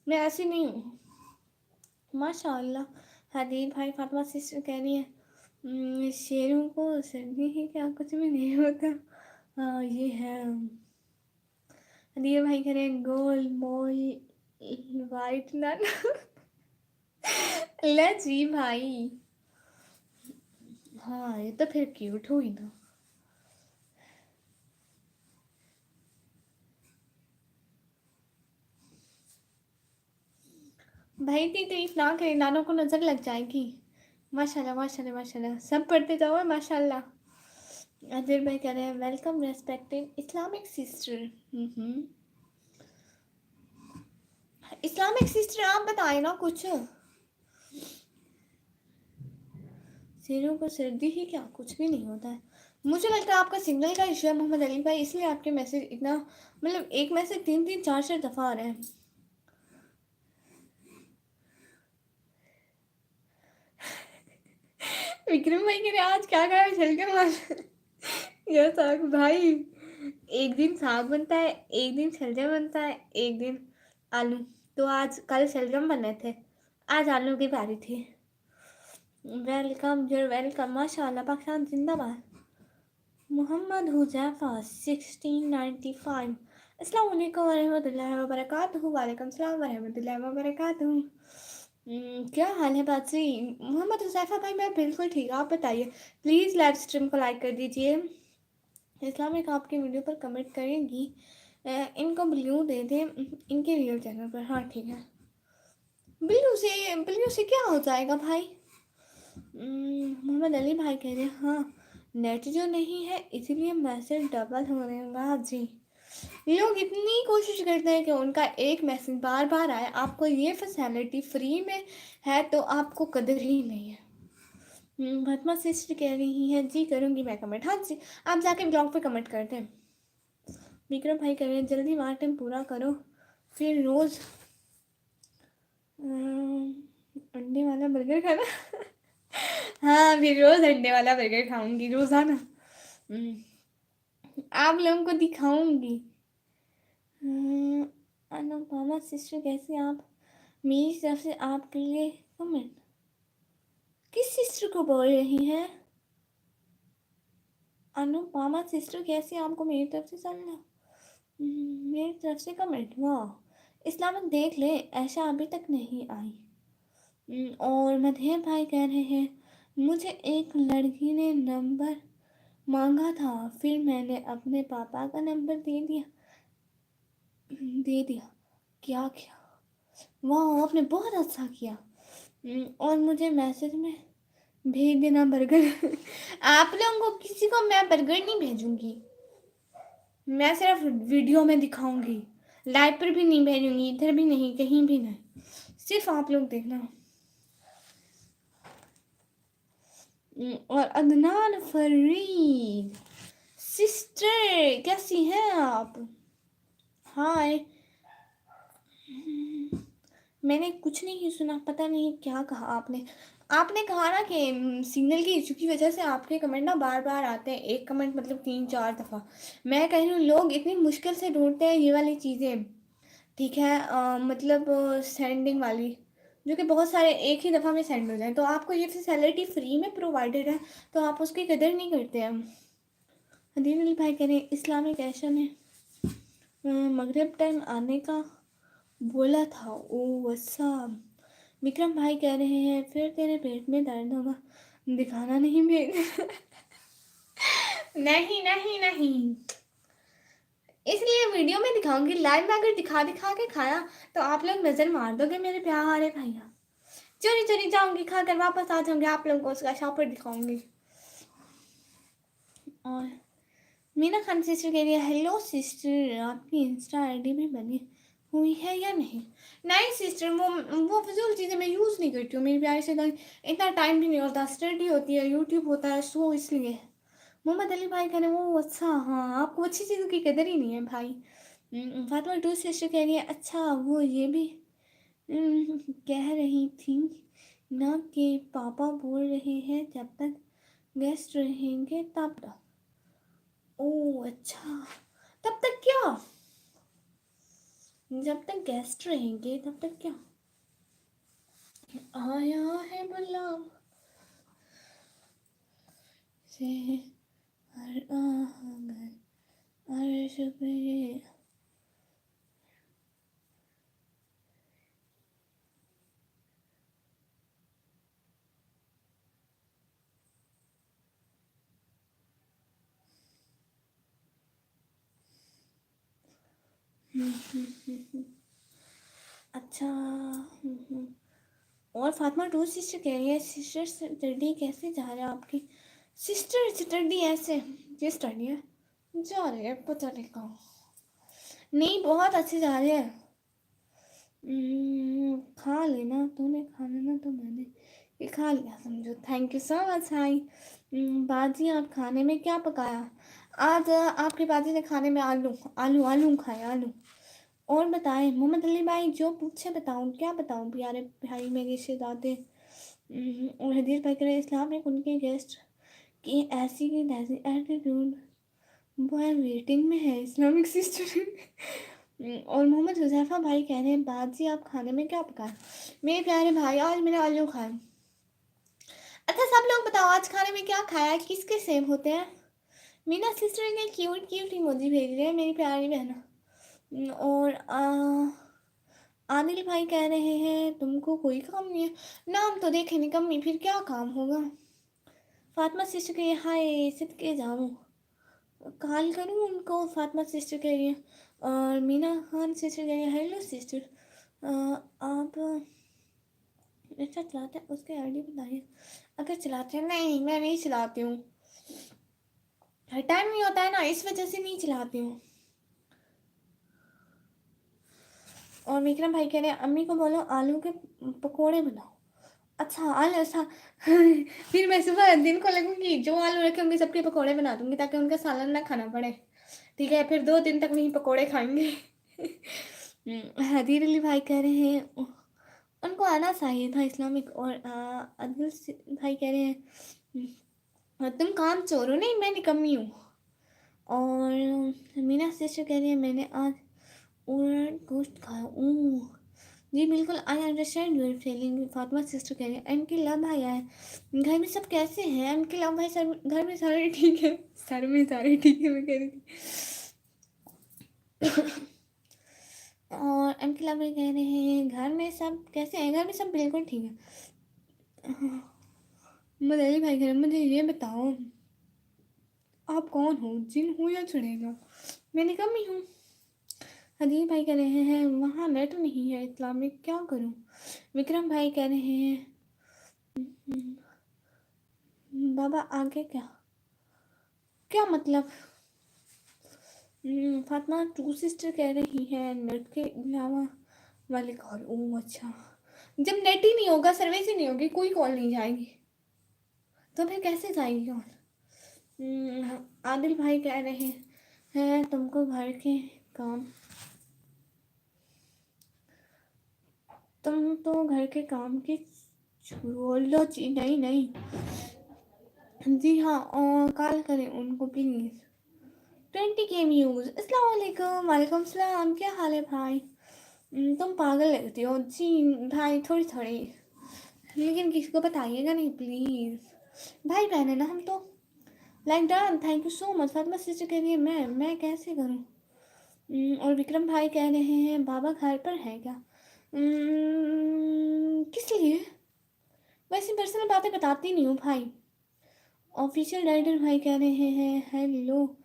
میں ایسی نہیں ہوں ماشاء اللہ۔ حدیب بھائی فاطمہ سسٹر کہہ رہی ہے شیروں کو سردی ہی کیا کچھ بھی نہیں ہوتا۔ ہاں یہ ہے۔ حدیب بھائی کہہ رہے ہیں گول مول وائٹ نان۔ اللہ جی بھائی، ہاں یہ تو پھر کیوٹ ہوئی نا۔ بھائی کی تعریف نہ کریں، نانوں کو نظر لگ جائے گی۔ ماشاء اللہ ماشاء اللہ ماشاء اللہ، سب پڑھتے جاؤ ماشاء اللہ۔ عادل بھائی کہہ رہے ہیں welcome respected Islamic sister. Islamic sister آپ بتائیں نا کچھ، سیروں کو سردی ہی کیا کچھ بھی نہیں ہوتا ہے۔ مجھے لگتا ہے آپ کا سگنل کا ایشو ہے محمد علی بھائی، اس لیے آپ کے میسج اتنا، مطلب ایک میسج 3 4 دفعہ آ رہے ہیں۔ وکرم بھائی کہہ رہے آج کیا کھایا چل کے مار یہ ساگ بھائی، ایک دن ساگ بنتا ہے، ایک دن شلجم بنتا ہے، ایک دن آلو، تو آج کل شلجم بنے تھے، آج آلو کی باری تھی۔ ویلکم یور ویلکم ماشاء اللہ، پاکستان زندہ باد۔ محمد حذیفہ 1695 السلام علیکم ورحمۃ اللہ وبرکاتہ۔ وعلیکم السلام ورحمۃ اللہ وبرکاتہ۔ کیا حال ہے باجی؟ محمد حذیفہ بھائی میں بالکل ٹھیک، آپ بتائیے، پلیز لائیو اسٹریم کو لائک کر دیجیے۔ اسلامک آپ کی ویڈیو پر کمنٹ کرے گی، ان کو بلیو دے دیں ان کے ریئل چینل پر۔ ہاں ٹھیک ہے، بلیو سے کیا ہو جائے گا بھائی؟ محمد علی بھائی کہہ رہے ہیں ہاں نیٹ جو نہیں ہے اسی لیے میسج ڈبل ہو رہے ہیں۔ واہ جی، لوگ اتنی کوشش کرتے ہیں کہ ان کا ایک میسج بار بار آئے، آپ کو یہ فیسلٹی فری میں ہے تو آپ کو قدر ہی نہیں ہے۔ फातिमा सिस्टर कह रही है जी करूँगी मैं कमेंट। हाँ जी, आप जाके ब्लॉग पे कमेंट करते हैं। विक्रम भाई कह रहे हैं जल्दी मार्टन पूरा करो, फिर रोज़ अंडे वाला बर्गर खाना। हाँ, फिर रोज़ अंडे वाला बर्गर खाऊंगी रोज़ाना। आप लोगों को दिखाऊंगी। अनुपमा सिस्टर कैसे आप, मेरी तरफ से आपके लिए कमेंट। किस सिस्टर को बोल रही है? अनुपमा सिस्टर कैसे आपको मेरी तरफ से सलाम, मेरी तरफ से कमेंट। वाह, इस्लामिक देख ले, ऐसा अभी तक नहीं आई। और मधेर भाई कह रहे हैं मुझे एक लड़की ने नंबर मांगा था, फिर मैंने अपने पापा का नंबर दे दिया। क्या किया? वाह, आपने बहुत अच्छा किया। और मुझे मैसेज में भेज देना बर्गर। आप लोगों को किसी को मैं बर्गर नहीं भेजूंगी, मैं सिर्फ वीडियो में दिखाऊंगी, लाइव पर भी नहीं भेजूंगी, इधर भी नहीं, कहीं भी नहीं, सिर्फ आप लोग देखना। और अदनान फरीद सिस्टर कैसी हैं आप? हाय। मैंने कुछ नहीं सुना, पता नहीं क्या कहा आपने। आपने कहा ना कि सिग्नल की इशू की वजह से आपके कमेंट ना बार बार आते हैं, एक कमेंट मतलब 3-4 दफ़ा। मैं कह रही हूँ लोग इतनी मुश्किल से ढूंढते हैं ये वाली चीज़ें, ठीक है, मतलब सेंडिंग वाली, जो कि बहुत सारे एक ही दफ़ा में सेंड हो जाए, तो आपको ये फैसिलिटी फ्री में प्रोवाइडेड है, तो आप उसकी कदर नहीं करते हैं। हदीन अली भाई कह रहे हैं इस्लामिक एक्शन है, मगरिब टाइम आने का बोला था। ओ अच्छा। विक्रम भाई कह रहे हैं फिर तेरे पेट में दर्द होगा, दिखाना नहीं मेरे। नहीं नहीं नहीं, इसलिए वीडियो में दिखाऊंगी, लाइव में अगर दिखा दिखा के खाया तो आप लोग नजर मार दोगे मेरे प्यारे भैया। चोरी चोरी जाऊंगी, खाकर वापस आ जाऊंगी, आप लोगों को उसका शॉपर दिखाऊंगी। और मीना खान सिस्टर कह रही है हेलो सिस्टर, आपकी इंस्टा आईडी भी बनी हुई है या नहीं? नहीं सिस्टर, वो फजूल चीज़ें मैं यूज़ नहीं करती हूँ, मेरी प्यारी से इतना टाइम भी नहीं होता, स्टडी होती है, यूट्यूब होता है, सो इसलिए। मोहम्मद अली भाई कह रहे हैं वो अच्छा, हाँ आपको अच्छी चीज़ों की कदर ही नहीं है भाई। फातिमा टू सिस्टर कह रही है अच्छा, वो ये भी कह रही थी ना कि पापा बोल रहे हैं जब तक गेस्ट रहेंगे तब तक। ओह अच्छा, तब तक क्या? जब तक गेस्ट रहेंगे तब तक क्या? आया है बुलाव से हर आंगन अर्श पे। अच्छा। और फातिमा टू सिस्टर कह रही है सिस्टर स्टडी कैसे जा रहा है आपकी? सिस्टर स्टडी ऐसे ये स्टडी है जा रही है, पता नहीं कहाँ, नहीं बहुत अच्छे जा रहे हैं। खा लेना, तूने खा लेना तो मैंने ये खा लिया समझो। Thank you so much. High बाजी, आप खाने में क्या पकाया आज? आपकी बाजी ने खाने में आलू आलू आलू खाया, आलू। और बताएं मोहम्मद अली भाई, जो पूछे बताऊं, क्या बताऊं प्यारे भाई मेरे शहजादे। और हदीर भाई कह रहे इस्लाम में उनके गेस्ट की ऐसी की तैसी एटीट्यूड, बॉय वेटिंग में है इस्लामिक सिस्टर। और मोहम्मद हुजैफा भाई कह रहे हैं बाजी आप खाने में क्या पकाए? मेरे प्यारे भाई आज मैंने आलू खाए। अच्छा सब लोग बताओ आज खाने में क्या खाया है, किसके सेम होते हैं? मीना सिस्टर ने क्यूट क्यूट इमोजी भेज रहे हैं मेरी प्यारी बहना। और आदिल भाई कह रहे हैं तुमको कोई काम नहीं है, नाम तो देखे नहीं कमी, फिर क्या काम होगा? फातिमा सिस्टर कह रही है हाय सदके जाऊँ, कॉल करूँ उनको? फातिमा सिस्टर कह रही है। और मीना खान सिस्टर कह रही है हेलो सिस्टर, आप इंस्टा चलाते हैं उसके आईडी बताइए अगर चलाते हैं। नहीं मैं नहीं चलाती हूँ, टाइम नहीं होता है ना, इस वजह से नहीं चलाती हूँ। और विक्रम भाई कह रहे हैं अम्मी को बोलो आलू के पकोड़े बनाओ। अच्छा आलू अच्छा फिर मैं सुबह दिन को लगूंगी जो आलू रखे होंगे सबके पकौड़े बना दूंगी ताकि उनका सालन ना खाना पड़े। ठीक है, फिर 2 दिन तक वही पकौड़े खाएंगे। हदीर अली भाई कह रहे हैं उनको आना चाहिए था इस्लामिक। और भाई कह रहे हैं तुम काम चोर हो, नहीं मैं निकम्मी हूँ। और मीना सिस्टर कह रही है मैंने आज उड़द गोश्त खाया। ओह जी बिल्कुल, I understand you're feeling. Fatima sister कह रही है एंटी लव भाई आए, घर में सब कैसे हैं? एंटी लव भाई सर घर में सारे ठीक है, सर में सारे ठीक है मैं कह रही थी। और एंटी लव भाई कह रहे हैं घर में सब कैसे हैं? घर में सब बिल्कुल ठीक है। मदरी भाई कह रहे हैं मुझे ये बताओ आप कौन हो, जिन हो या चढ़ेगा? मैं निकम्मी हूँ। हदीब भाई कह रहे हैं वहाँ नेट नहीं है इस्लामिक, क्या करूँ? विक्रम भाई कह रहे हैं बाबा आगे क्या क्या मतलब? फातिमा टू सिस्टर कह रही है नेट के अलावा वाले कॉल। ओह अच्छा, जब नेट ही नहीं होगा, सर्विस ही नहीं होगी, कोई कॉल नहीं जाएगी तो फिर कैसे जाएगी कॉल? आदिल भाई कह रहे हैं तुमको घर के काम, तुम तो घर के काम की छोड़ो जी। नहीं नहीं जी हाँ, और कॉल करें उनको प्लीज़। 20K views. अस्सलाम वालेकुम। वालेकुम सलाम, क्या हाल है भाई? तुम पागल लगती हो जी भाई, थोड़ी थोड़ी, लेकिन किसी को बताइएगा नहीं प्लीज़। भाई बहन है ना हम तो। Like done, thank you so much. Fatima sister कह रही है मैं कैसे करूँ? और विक्रम भाई कह रहे हैं बाबा घर पर है क्या? किस लिए? वैसे पर्सनल बातें बताती नहीं हूँ भाई। ऑफिशियल राइडर भाई कह रहे हैं हेलो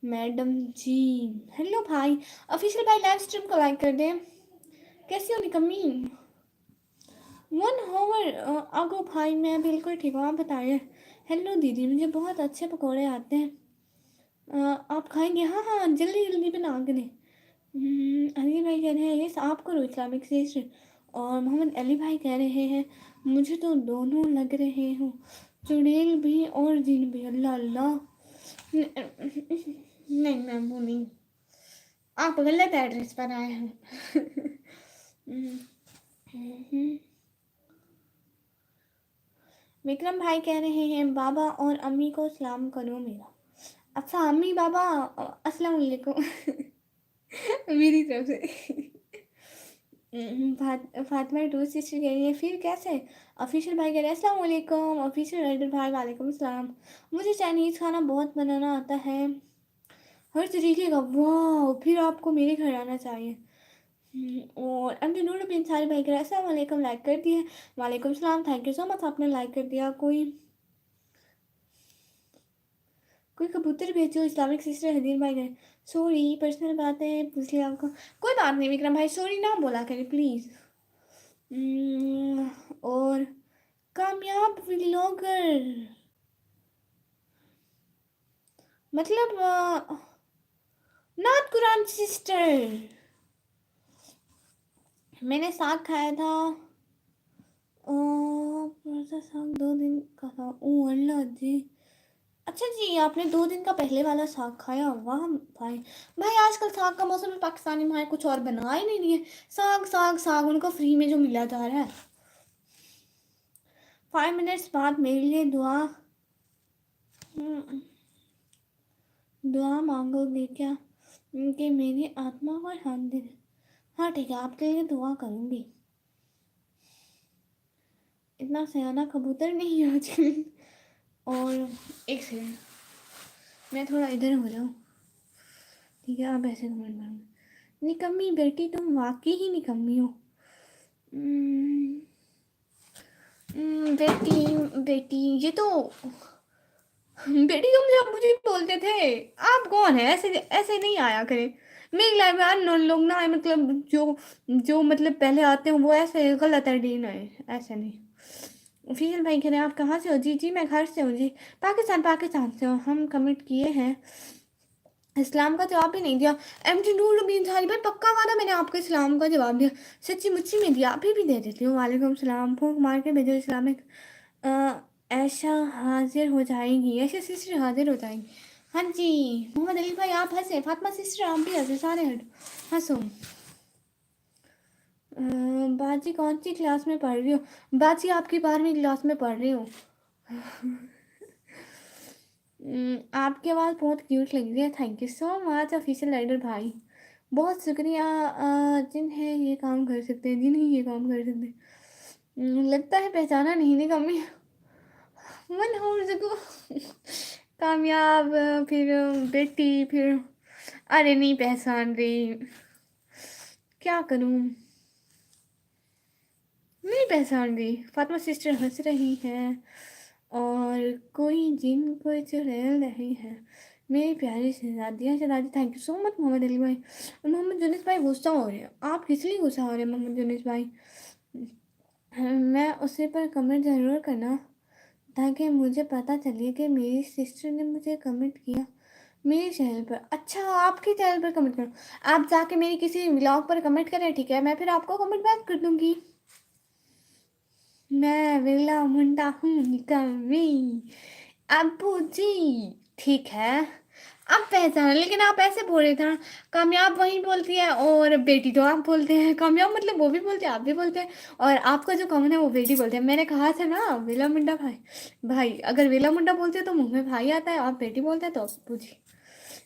मैडम जी। हेलो भाई। ऑफिशियल भाई लाइव स्ट्रीम को लाइक कर दें। कैसी हो निकम्मी? 1 आवर आगो भाई, मैं बिल्कुल ठीक हूँ, आप बताइए। हेलो दीदी, मुझे बहुत अच्छे पकौड़े आते हैं, आप खाएंगे? हाँ हाँ जल्दी जल्दी बना के दें। अली भाई कह रहे हैं यस आप करो इस्लामिक से। और मोहम्मद अली भाई कह रहे हैं मुझे तो दोनों लग रहे हो, चुड़ैल भी और जिन भी। अल्लाह अल्लाह, नहीं मैं वो नहीं, आप गलत एड्रेस पर आए हैं। विक्रम भाई कह रहे हैं बाबा और अम्मी को सलाम करो मेरा। अच्छा अम्मी बाबा अस्सलाम वालेकुम मेरी तरफ से। फातिमा टू सिस्टर कह रही है फिर कैसे? ऑफिशियल भाई कह रहे हैं अस्सलाम वालेकुम। ऑफिशियल राइडर भाई वालेकुम सलाम। मुझे चाइनीज़ खाना बहुत बनाना आता है, हर तरीके का। वाह, फिर आपको मेरे घर आना चाहिए। और अंडर नूर बिन सारी भाई कह रहे हैं अस्सलाम वालेकुम, लाइक कर दिए। वालेकुम सलाम, थैंक यू सो मच, आपने लाइक कर दिया। कोई कबूतर भेजो। इस्लामिक सिस्टर हदीर भाई कह रहे सॉरी पर्सनल बात है पूछ लिया आपको। कोई बात नहीं विक्रम भाई, सॉरी ना बोला करें प्लीज़। और कामयाब व्लॉगर मतलब नॉट कुरान सिस्टर। मैंने साग खाया था, साग 2 दिन का था। ओ अल्लाह जी, अच्छा जी आपने 2 दिन का पहले वाला साग खाया? वाह भाई। भाई आजकल साग का मौसम है, पाकिस्तानी माए कुछ और बना ही नहीं रही है, साग साग साग उनको फ्री में जो मिला जा रहा है। 5 मिनट्स बाद मेरे लिए दुआ दुआ मांगोगे क्या कि मेरी आत्मा को शांति दे? हाँ ठीक है, आपके लिए दुआ करूँगी। इतना सयाना कबूतर नहीं है आजकल। और एक सेकंड मैं थोड़ा इधर हो जाऊँ, ठीक है? आप ऐसे कमेंट मारो निकम्मी बेटी, तुम वाकई ही निकम्मी हो। बेटी बेटी ये तो बेटी तुम जब मुझे बोलते थे, आप कौन है? ऐसे ऐसे नहीं आया करें मेरी लाइफ में। अननोन लोग ना मतलब जो जो मतलब पहले आते हैं वो ऐसे गलत है, डीन है, ऐसे नहीं। फीजल भाई कह रहे हैं आप कहाँ से हो? जी जी मैं घर से हूँ जी, पाकिस्तान से हो, हम कमिट किए हैं इस्लाम का जवाब भी नहीं दिया। एमटी नूर नबी अंसारी भाई पक्का वादा मैंने आपको इस्लाम का जवाब दिया, सच्ची मुच्ची में दिया, अभी भी दे देती हूँ। वालेकुम सलाम, फूंक मार के भेजो इस्लामिक। ऐशा हाजिर हो जाएगी, ऐशा सिस्टर हाजिर हो जाएंगी। हाँ जी मोहम्मद अली भाई आप हंसे, फातिमा सिस्टर आप भी हंसे, सारे हंसो। बाजी कौन सी क्लास में पढ़ रही हो? बाजी आपकी 12वीं क्लास में पढ़ रही हूँ। आपकी आवाज़ बहुत क्यूट लग रही है, thank you so much official rider भाई, बहुत शुक्रिया। जिन्हें ये काम कर सकते हैं, जिन्हें ये काम कर सकते हैं। लगता है पहचाना नहीं निकम्मी। मन हो सको कामयाब, फिर बेटी, फिर अरे नहीं पहचान रही, क्या करूं, नहीं पहचान रही। फातिमा सिस्टर हंस रही हैं और कोई जिन कोई चुड़ैल रही है। मेरी प्यारी शहजादियाँ शहजादी, thank you so much Mohammad Ali भाई। और मोहम्मद जुनिस भाई गुस्सा हो रहे हैं, आप किस लिए गुस्सा हो रहे हैं मोहम्मद जुनिस भाई? मैं उसे पर कमेंट ज़रूर करना ताकि मुझे पता चले कि मेरी सिस्टर ने मुझे कमेंट किया मेरे चैनल पर। अच्छा आपके चैनल पर कमेंट करो, आप जाके मेरी किसी व्लॉग पर कमेंट करें, ठीक है, मैं फिर आपको कमेंट बैक कर दूंगी। मैं विला मुंडा हूँ कभी अबू जी, ठीक है आप पहचान, लेकिन आप ऐसे बोल रहे थे। कामयाब वही बोलती है और बेटी तो आप बोलते हैं, कामयाब मतलब वो भी बोलते हैं आप भी बोलते हैं, और आपका जो कॉमन है वो बेटी बोलते हैं। मैंने कहा था ना वेला मुंडा भाई, भाई अगर वेला मुंडा बोलते हैं तो मुंह में भाई आता है, आप बेटी बोलते हैं तो अबू जी।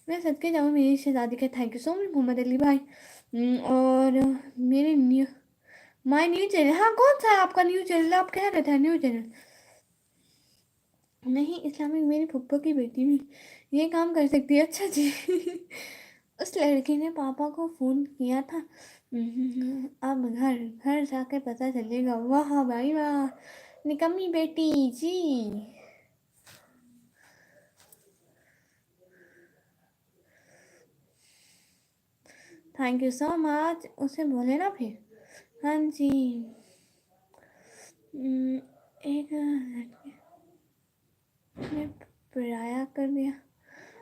मैं सदके जाऊँ मेरी शहजादी के, thank you so much Mohammad Ali भाई। और मेरे न्यू माय न्यू चैनल, हाँ कौन सा है आपका न्यू चैनल? आप कह रहे थे न्यू चैनल नहीं, इस्लामिक मेरी फुप्पो की बेटी भी ये काम कर सकती है। अच्छा जी उस लड़की ने पापा को फ़ोन किया था। अब घर घर जाके पता चलेगा। वाह भाई वाह, निकम्मी बेटी जी। थैंक यू सो मच, उसे बोले ना फिर। हाँ जी एक लड़के ने पराया कर दिया।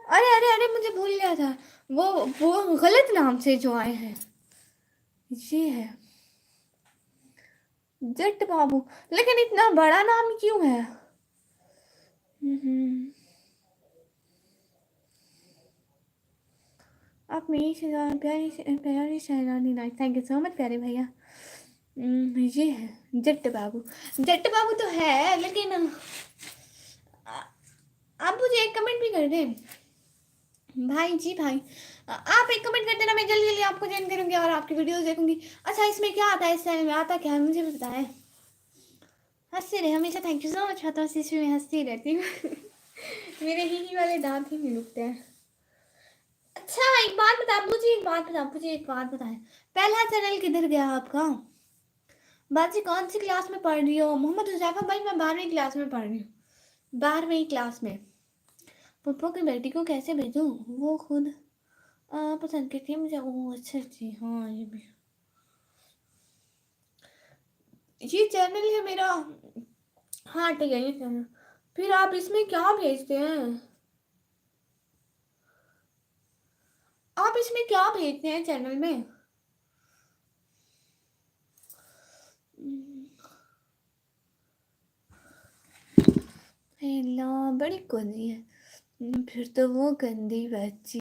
अरे अरे अरे मुझे भूल गया था, वो गलत नाम से जो आए हैं, ये है जट बाबू, लेकिन इतना बड़ा नाम क्यों है? आप मेरी प्यारी प्यारी शहजादी nice, thank you so much प्यारे भैया। ये है जट बाबू, जट बाबू तो है, लेकिन आप मुझे एक कमेंट भी कर दें भाई जी भाई। आप एक कमेंट कर देना, मैं जल्दी जल्दी आपको ज्वाइन करूंगी और आपकी वीडियोस देखूंगी। अच्छा इसमें क्या आता है, इस चैनल में आता क्या है मुझे भी बताएं। हंसते रहे हमेशा, थैंक यू सो मच। तो इसी में हंसती रहती हूँ मेरे ही वाले दांत ही नहीं रुकते हैं। अच्छा एक बात बता मुझे, एक बात बता मुझे, एक बात बताएं, पहला चैनल किधर गया आपका? बाजी कौन सी क्लास में पढ़ रही हो? मोहम्मद हुजैफा भाई मैं 12वीं क्लास में पढ़ रही हूँ, 12वीं क्लास में। पप्पो की बेटी को कैसे भेजूँ, वो खुद पसंद करती है मुझे। ओह अच्छा जी, हाँ ये भी, ये चैनल है मेरा। हाँ ठीक है ये चैनल, फिर आप इसमें क्या भेजते हैं? आप इसमें क्या भेजते हैं चैनल में? हेलो बड़ी गंदी है, फिर तो वो गंदी बच्ची।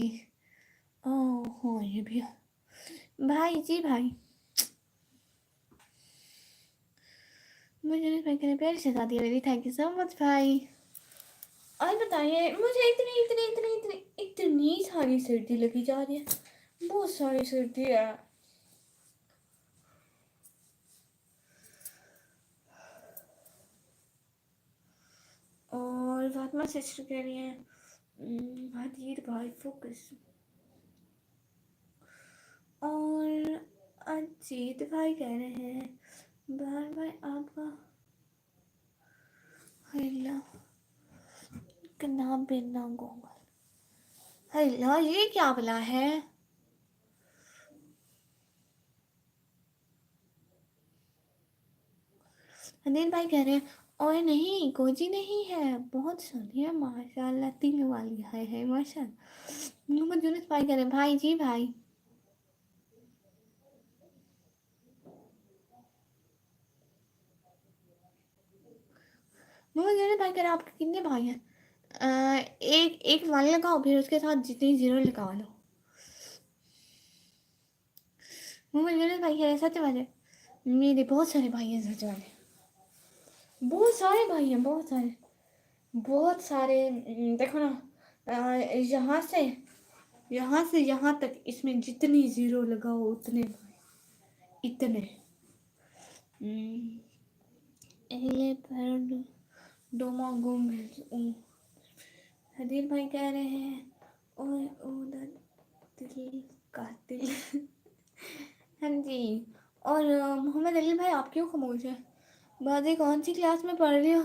ओह हाँ ये भी है। भाई जी भाई, मुझे प्यारी शहजादी मेरी, थैंक यू सो मच भाई। और बताइए मुझे इतनी इतनी इतनी इतनी इतनी सारी सर्दी लगी जा रही है, बहुत सारी सर्दी है। और फातिमा सिस्टर कह रही है हदीर भाई फोकस। और अजीत भाई कह रहे हैं बार भाई आपका हेलो नाम बिना गोगल। हेलो ये क्या बला है? अनिल भाई कह रहे हैं और नहीं कोजी नहीं है, बहुत सोनिया माशाल्लाह, तिल वाली है माशाल्लाह। मोहम्मद यूनुस भाई कह रहे हैं भाई जी भाई। मोहम्मद यूनुस भाई कह रहे हैं आपके कितने भाई हैं? एक वन लगाओ, फिर उसके साथ जितनी जीरो लगा लो। मोहम्मद यूनुस भाई कह रहे हैं सच वाले, मेरे बहुत सारे भाई हैं सच वाले, बहुत सारे भाई हैं, बहुत सारे, बहुत सारे। देखो ना, यहाँ से यहाँ तक इसमें जितनी जीरो लगाओ उतने भाई, इतने। एले पर डोमा गुम हदीर भाई कह रहे हैं ओए ओ दिल कातिल। हाँ जी। और मोहम्मद अली भाई आप क्यों खामोश हैं? बाजी कौन सी क्लास में पढ़ रही हो?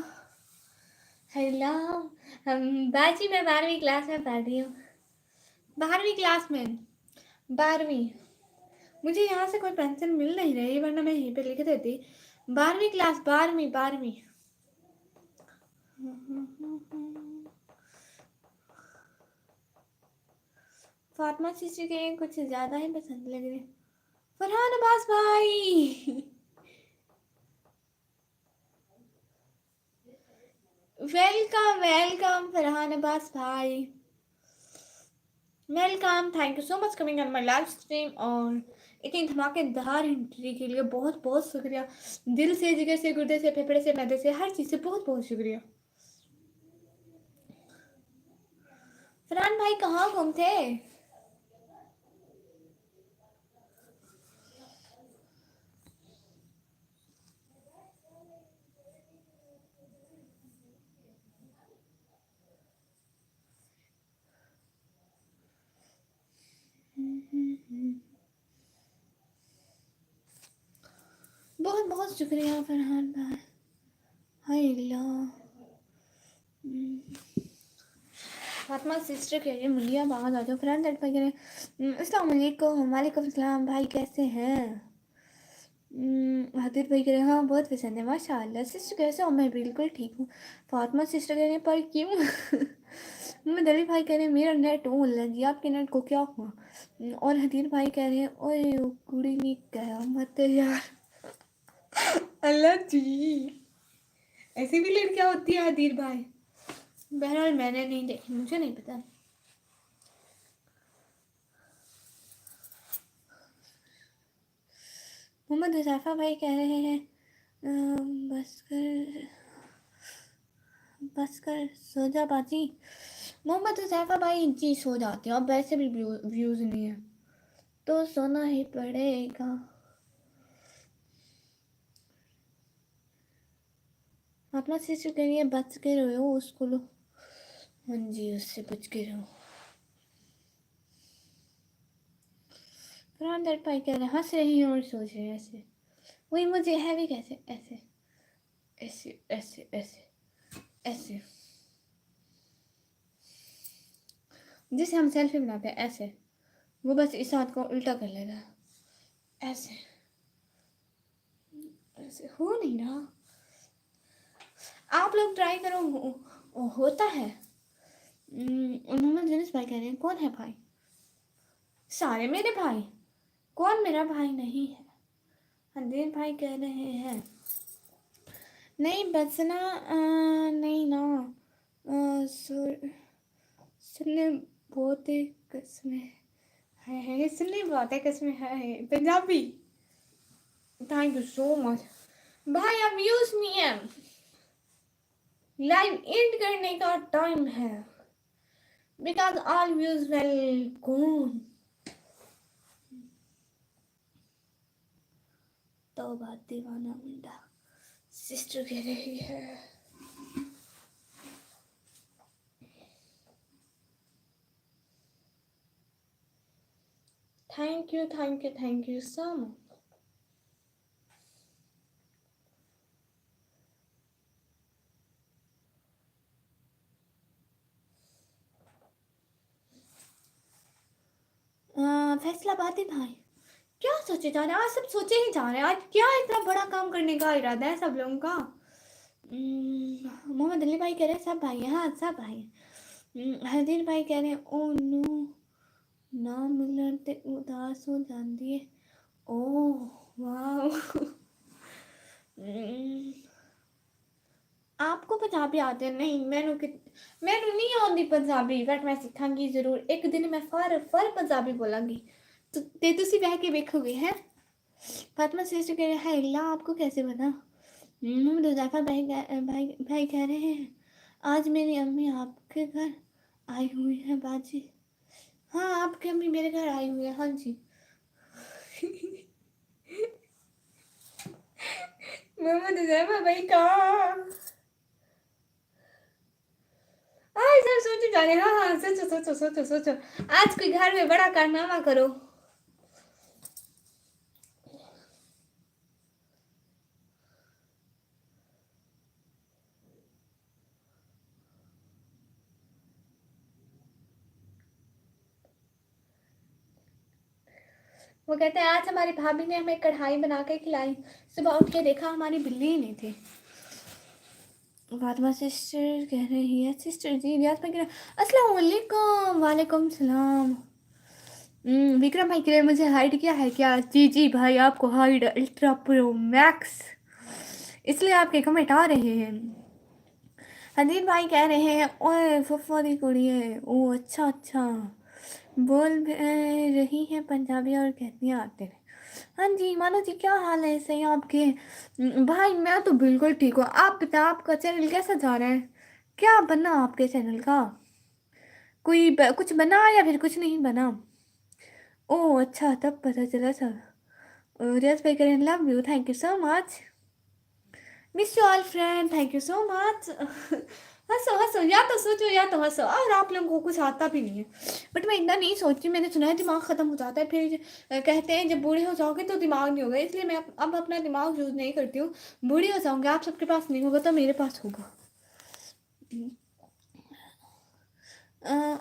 हेलो बाजी, मैं 12वीं क्लास में पढ़ रही हूँ। 12वीं क्लास में, 12वीं। मुझे यहाँ से कोई पेंसिल मिल नहीं रही, वरना मैं यहीं पे लिख देती। 12वीं क्लास, 12वीं 12वीं। फातिमा चीची के कुछ ज़्यादा ही पसंद लग रहे। फरहान अब्बास भाई वेलकम वेलकम फरहान अब्बास भाई, welcome. Thank you so much coming on my live stream, और इतनी धमाकेदार एंट्री के लिए बहुत बहुत शुक्रिया। दिल से, जिगर से, गुर्दे से, फेफड़े से, मैदे से, हर चीज़ से बहुत बहुत शुक्रिया। फरहान भाई कहाँ गुम थे? बहुत बहुत शुक्रिया फरहान भाई। हाय अल्लाह। फातिमा सिस्टर कह रही है मुलिया बाहर आ जाओ। फरहान भाई कह रहे हैं अस्सलाम वालेकुम। वालेकुम सलाम भाई, कैसे हैं? हादिर भाई कह रहे हैं हाँ बहुत पसंद है माशाल्लाह। सिस्टर कैसे हो? मैं बिल्कुल ठीक हूँ। फातिमा सिस्टर कह रहे हैं पर क्यों? मोहम्मद अली भाई कह रहे हैं मेरा नेट ऑन है जी, आपके नेट को क्या हुआ? और हदीर भाई कह रहे हैं ओए ओ कुड़ी नहीं कहा मत यार। अल्लाह जी, ऐसी भी लड़कियां होती है हदीर भाई। बहरहाल मैंने नहीं देखी, मुझे नहीं पता। मोहम्मद हुज़ैफा भाई कह रहे हैं बस कर सो जा बाजी। मोहम्मद हुज़ैफा भाई जी सो जाते हैं, अब वैसे भी व्यूज़ नहीं है तो सोना ही पड़ेगा। अपना सिस्टर कह रही है बच के रहो उसको लो। हाँ जी, उससे बच के रहो। फरहान भाई कह रहे हैं हंस रही हैं और सोच रहे हैं ऐसे, वही मुझे है भी कैसे, ऐसे ऐसे ऐसे ऐसे ऐसे, जिसे हम सेल्फी बनाते हैं ऐसे, वो बस इस हाथ को उल्टा कर लेगा ऐसे, ऐसे हो नहीं रहा। आप लोग ट्राई करो, होता है। मोहम्मद यूनुस भाई कह रहे हैं कौन है भाई? सारे मेरे भाई, कौन मेरा भाई नहीं है? हंदीर भाई कह रहे हैं नहीं बचना नहीं ना, सुनने बहुत कस्में है, सुनने बहुत कस्में है Punjabi. Thank you so much भाई। अब व्यूज नहीं है, लाइव एंड करने का टाइम है, because all views well gone. तो बात दीवाना मुंडा सिस्टर कह रही है। Thank you thank you thank you so much. फैसलाबादी भाई क्या सोचे जा रहे हैं आज? सब सोचे ही जा रहे हैं आज, क्या इतना बड़ा काम करने का इरादा है सब लोगों का? मोहम्मद अली भाई कह रहे हैं सब भाई हैं, हाँ सब भाई हैं। हरदीर भाई कह रहे हैं ओ नो ना मिलन ते उदास हो जाती है। ओह वाह। आपको पंजाबी आते नहीं? मैनू नहीं आती पंजाबी, बट मैं सीखांगी जरूर एक दिन। मैं फर पंजाबी बोलांगी तो तुसी बह के देखोगे हैं। फातिमा सिस्टर कह रहे हैं अल्लाह आपको कैसे बना। मोहम्मद हुज़ैफा भाई कह रहे हैं आज मेरी अम्मी आपके घर आई हुई है बाजी। हाँ आपकी अम्मी मेरे घर आई हुई है, हाँ जी। मोहम्मद हुज़ैफा भाई कहाँ? हाँ सर सोचो जा रहे। हाँ हाँ सोचो सोचो सोचो सोचो, आज कोई घर में बड़ा कारनामा करो। वो कहते हैं आज हमारी भाभी ने हमें कढ़ाई बना के खिलाई, सुबह उठ के देखा हमारी बिल्ली ही नहीं थी। फातिमा सिस्टर कह रही है सिस्टर जी रियाज भाई कह रहे अस्सलाम वालेकुम। वालेकुम सलाम। विक्रम भाई कह रहे मुझे हाइड किया है क्या? जी जी भाई आपको हाइड अल्ट्रा प्रो मैक्स, इसलिए आपके कमेंट आ रहे हैं। हदीर भाई कह रहे हैं ओए फुफा दी कुड़ी है। ओ अच्छा अच्छा, बोल रही है पंजाबी और कहती हैं आते हैं। हाँ जी मानो जी क्या हाल है? सही आपके? भाई मैं तो बिल्कुल ठीक हूँ। आप बताओ आपका चैनल कैसा जा रहा है? क्या बना आपके चैनल का? कुछ बना या फिर कुछ नहीं बना? ओह अच्छा तब पता चला सब। रियाज भाई करें love you, thank you so much. Miss you all friend, thank you so much. हंसो हंसो, या तो सोचो या तो हंसो। और आप लोगों को कुछ आता भी नहीं है, बट मैं इतना नहीं सोचती। मैंने सुना है दिमाग ख़त्म हो जाता है फिर। कहते हैं जब बूढ़े हो जाओगे तो दिमाग नहीं होगा, इसलिए मैं अब अपना दिमाग यूज़ नहीं करती हूँ। बूढ़ी हो जाऊँगी, आप सबके पास नहीं होगा तो मेरे पास होगा।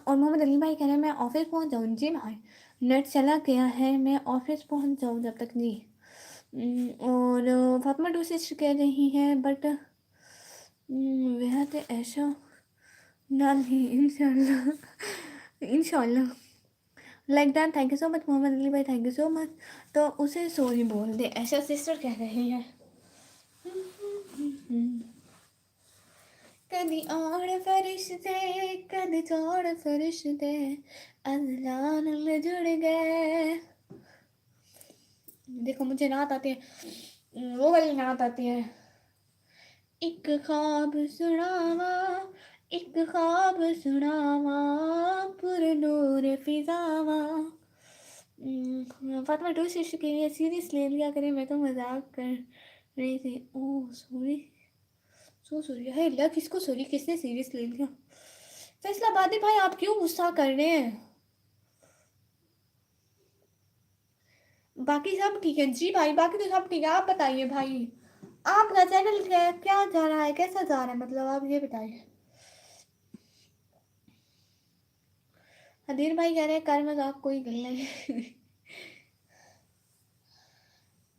और मोहम्मद अली भाई कह रहे हैं मैं ऑफिस पहुँच जाऊँ। जी भाई नेट चला गया है, मैं ऑफिस पहुँच जाऊँ जब तक। जी और फातिमा टू सिस्टर कह रही है बट वह तो ऐसा ना नहीं इंशाल्लाह। इंशाल्लाह like that. Thank you so much Mohammad Ali भाई, थैंक यू सो मच। तो उसे सॉरी बोल दे, ऐसा सिस्टर कह रही है। कदी आड़ फरिश्ते कदी चौड़ फरिश्ते अल्लाह नाल जुड़ गए। देखो मुझे नात आती है, वो वाली नात आती है। एक ख्वाब सुनावा, एक ख्वाब सुनावा, पुरनूर फिजावा। फातिमा टू शिष्य के लिए सीरियस ले लिया करें, मैं तो मजाक कर रही थी। ओह सॉरी सो सॉरी है अल्लाह, किसको सॉरी किसने सीरियस ले लिया? फैसलाबादी भाई आप क्यों गुस्सा कर रहे हैं? बाकी सब ठीक है जी भाई, बाकी तो सब ठीक है। आप बताइए भाई आपका चैनल क्या जा रहा है, कैसा जा रहा है, मतलब आप ये बताइए। हदीर भाई कह रहे हैं कर मजाक कोई गल नहीं।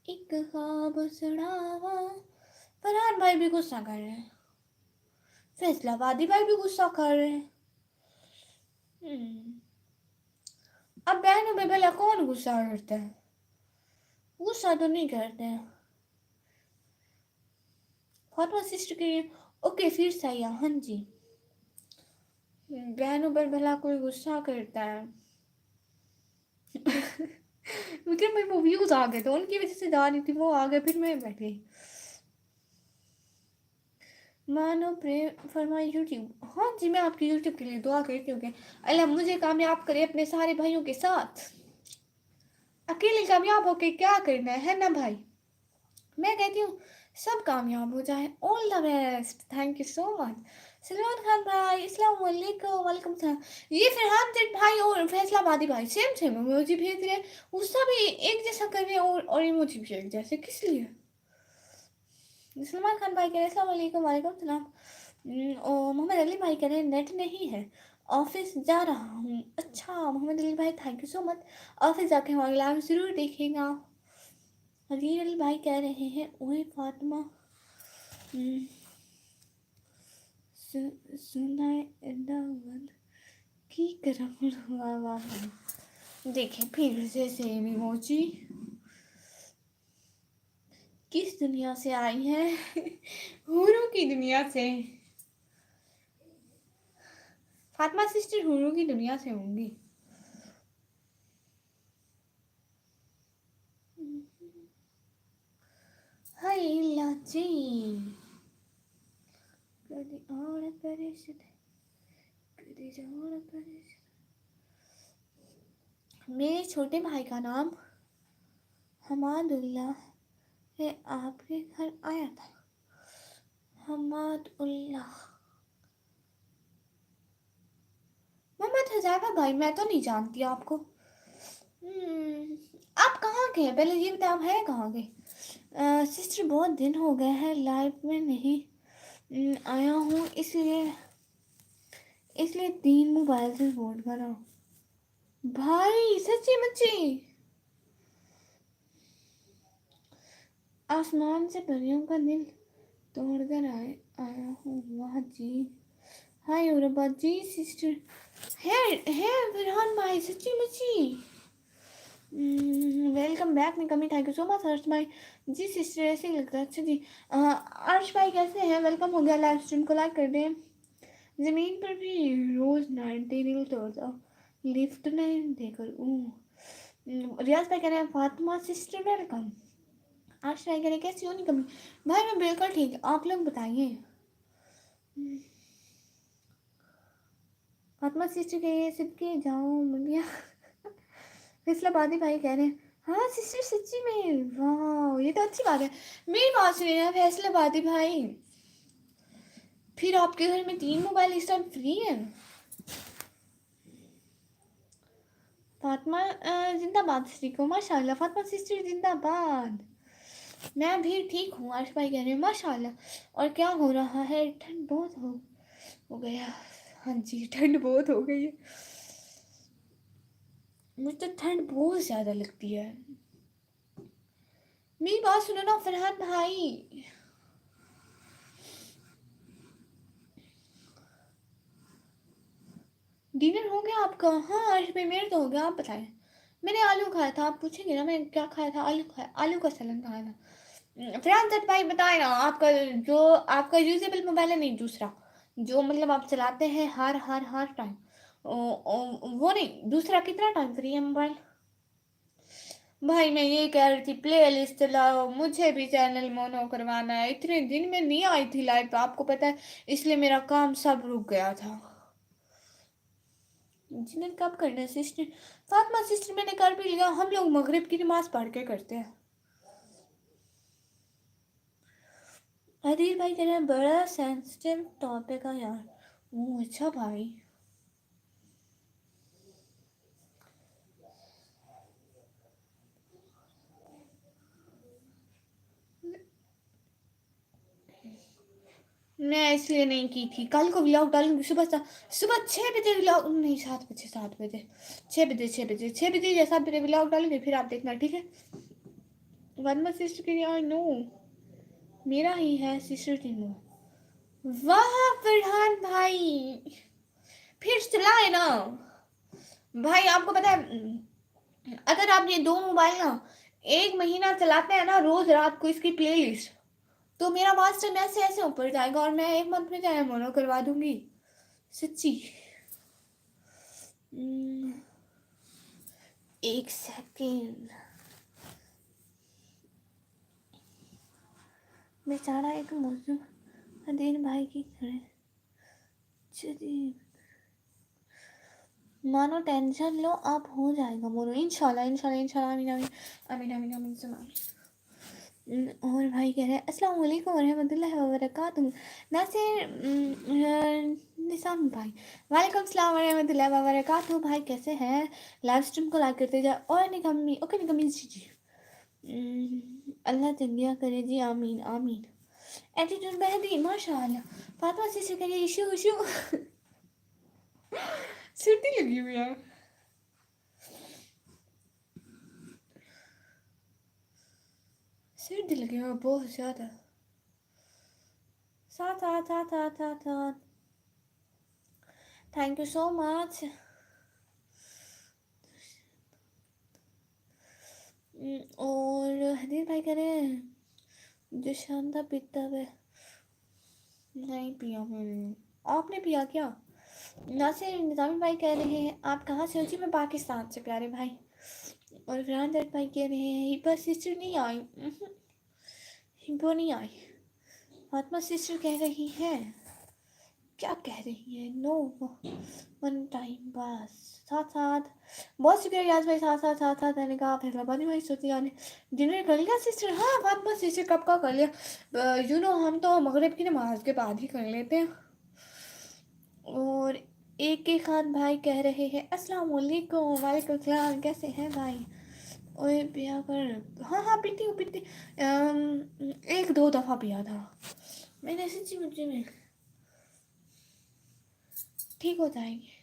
एक ख्वाब सुनावा। फरहान भाई भी गुस्सा कर रहे हैं, फैसलाबादी भाई भी गुस्सा कर रहे हैं। अब बहनों में भला कौन गुस्सा करता है? गुस्सा तो नहीं करते हैं। फातिमा सिस्टर के लिए ओके फिर सही है। हाँ जी बहनों पर भला कोई गुस्सा करता है? विक्रम भाई वो व्यूज आ गए तो उनकी वजह से जा रही थी, वो आ गए फिर मैं बैठ गई। मानो प्रेम फरमाई यूट्यूब। हाँ जी मैं आपकी यूट्यूब के लिए दुआ करती हूँ कि अल्लाह मुझे कामयाब करे अपने सारे भाइयों के साथ। अकेले कामयाब होके क्या करना है ना भाई? मैं कहती हूँ सब कामयाब हो जाए। All the best, thank you so much. Salman Khan भाई अस्सलाम वालेकुम। वालेकुम सलाम। ये फरहान जेठ भाई और फैसलाबादी भाई सेम सेम इमोजी भेज रहे हैं, उसका भी एक जैसा कर रहे हैं और इमोजी भी एक जैसे, किस लिए? सलमान खान भाई कह रहे अस्सलाम वालेकुम। वालेकुम सलाम। और मोहम्मद अली भाई कह रहे नेट नहीं है, ऑफिस जा रहा हूँ। अच्छा मोहम्मद अली भाई thank you so much, office जाके हमारे लाइव ज़रूर देखेगा। हजीर अली भाई कह रहे हैं ओए फातिमा सुनाए दावत की करम वाह वाह। देखें फिर से सेम इमोजी। किस दुनिया से आई है? हूरों की दुनिया से। फातिमा सिस्टर हूरों की दुनिया से होंगी। हाय लाची कदी और परेशान कदी और परेशान। मेरे छोटे भाई का नाम हमादुल्लाह है, आपके घर आया था। हमादुल्लाह। मोहम्मद हज़ाफा भाई, मैं तो नहीं जानती आपको। आप कहाँ के हैं? पहले ये बताओ, आप हैं कहाँ के? सिस्टर बहुत दिन हो गए हैं लाइव में नहीं आया हूँ, इसलिए 3 मोबाइल से सपोर्ट कर रहा हूँ। भाई सच्ची मुच्ची आसमान से परियों का दिल तोड़कर आया हूँ। वाह जी। हाय रब्बा जी सिस्टर है फरहान भाई, सच्ची मुच्ची वेलकम बैक निकमी, thank you so much Harsh भाई जी। सिस्टर ऐसे ही लगता है। अच्छा जी अर्श भाई कैसे हैं? वेलकम हो गया, लाइव स्ट्रीम को लाइक कर दें। ज़मीन पर भी रोज़ नाइट दिल तोड़ता, लिफ्ट में देकर रियाज भाई कह रहे हैं फातिमा सिस्टर वेलकम। अर्श भाई कह रहे हैं कैसी हो निकमी? भाई मैं बिल्कुल ठीक, आप लोग बताइए। फातिमा सिस्टर कह रही है सिद्दीकी जाओ मुलिया। फैसलाबादी भाई कह रहे हैं हाँ सिस्टर सच्ची में, वाह ये तो अच्छी बात है। मेरी बात सुनिए ना फैसलाबादी भाई, फिर आपके घर में 3 मोबाइल इस टाइम फ्री है? फातिमा जिंदाबाद को माशाल्लाह। फातिमा सिस्टर जिंदाबाद। मैं भी ठीक हूँ। अर्श भाई कह रहे हैं माशाल्लाह। और क्या हो रहा है? ठंड बहुत हो गया। हाँ जी ठंड बहुत हो गई है, मुझे तो ठंड बहुत ज़्यादा लगती है। मेरी बात सुनो ना फरहान भाई, डिनर हो गया आपका? हाँ अर्श भाई मेरा तो हो गया, आप बताएं। मैंने आलू खाया था, आप पूछेंगे ना मैं क्या खाया था? आलू खाया, आलू का सलन खाया था। फरहान सच भाई बताए ना, आपका जो आपका यूजेबल मोबाइल है, नहीं दूसरा जो मतलब आप चलाते हैं हर टाइम, वो नहीं, दूसरा कितना टाइम फ्री है मोबाइल? भाई मैं ये कह रही थी प्ले लिस्ट चलाओ, मुझे भी चैनल मोनो करवाना है। इतने दिन में नहीं आई थी लाइव तो आपको पता है, इसलिए मेरा काम सब रुक गया था। जिन्हें कब करना है सिस्टर? फातिमा सिस्टर मैंने कर भी लिया, हम लोग मगरिब की नमाज पढ़ के करते हैं। अदील भाई कह रहे हैं बड़ा सेंसिटिव टॉपिक है यार। ओह अच्छा भाई। मैं इसलिए नहीं की थी, कल को व्लॉग डालूंगी सुबह 6 बजे व्लॉग, नहीं 7 बजे 6 बजे या 7 बजे व्लॉग डालूंगी, फिर आप देखना ठीक है। वनमा सिस्टर के लिए आई नो मेरा ही है सिस्टर टीमो। वाह फरहान भाई फिर चलाए ना। भाई आपको पता है, अगर आप ये 2 मोबाइल ना 1 महीना चलाते हैं ना रोज रात को इसकी प्लेलिस्ट, तो मेरा वाच टाइम ऐसे ऐसे ऊपर जाएगा और मैं 1 मंथ में चैनल मोनो करवा दूंगी सच्ची। 1 सेकेंड, बेचारा एक मौसम अदीन भाई की खड़े चलिए मानो टेंशन लो आप हो जाएगा मोनो, इंशाल्लाह इंशाल्लाह इंशाल्लाह आमीन आमीन आमीन आमीन आमीन आमीन। और भाई कह रहे हैं अस्सलाम वालेकुम रहमतुल्लाहि व बरकातहू। नासिर निसाम भाई वालेकुम सलाम रहमतुल्लाहि व बरकातहू। भाई कैसे हैं? लाइव स्ट्रीम को लाइक करते जाए। और निकम्मी ओके निकम्मी जी अल्लाह चंगिया करे जी आमीन आमीन। एटीट्यूड मेहंदी माशाल्लाह। फातिमा से करिए इशू इशू सर्दी लगी हुई है। सर्दी लगी हुई है बहुत ज़्यादा। साथ थैंक यू सो मच। اور حدیث بھائی کہہ رہے ہیں جو شانتا پیتا ہے نہیں پیا میں نے. آپ نے پیا کیا؟ ناصر نظامی بھائی کہہ رہے ہیں آپ کہاں سے ہو؟ جی میں پاکستان سے پیارے بھائی. اور فرحان درد بھائی کہہ رہے ہیں ہبا سسٹر نہیں آئی. ہبو نہیں آئی. فاطمہ سسٹر کہہ رہی ہیں کیا کہہ رہی ہیں نو ون ٹائم بس ساتھ ساتھ. بہت شکریہ یاز بھائی. ساتھ میں نے کہا پھر ربانی بھائی سوتی نے ڈنر کر لیا سسٹر. ہاں فاطمہ سسٹر کب کا کر لیا. یو نو ہم تو مغرب کی نماز کے بعد ہی کر لیتے ہیں. اور ایک خان بھائی کہہ رہے ہیں السلام علیکم. وعلیکم السلام. کیسے ہیں بھائی؟ اوے پیا کر. ہاں پیتی ہوں. ایک دو دفعہ پیا تھا میں نے. سچی مجھے میں ٹھیک ہو جائیں گے.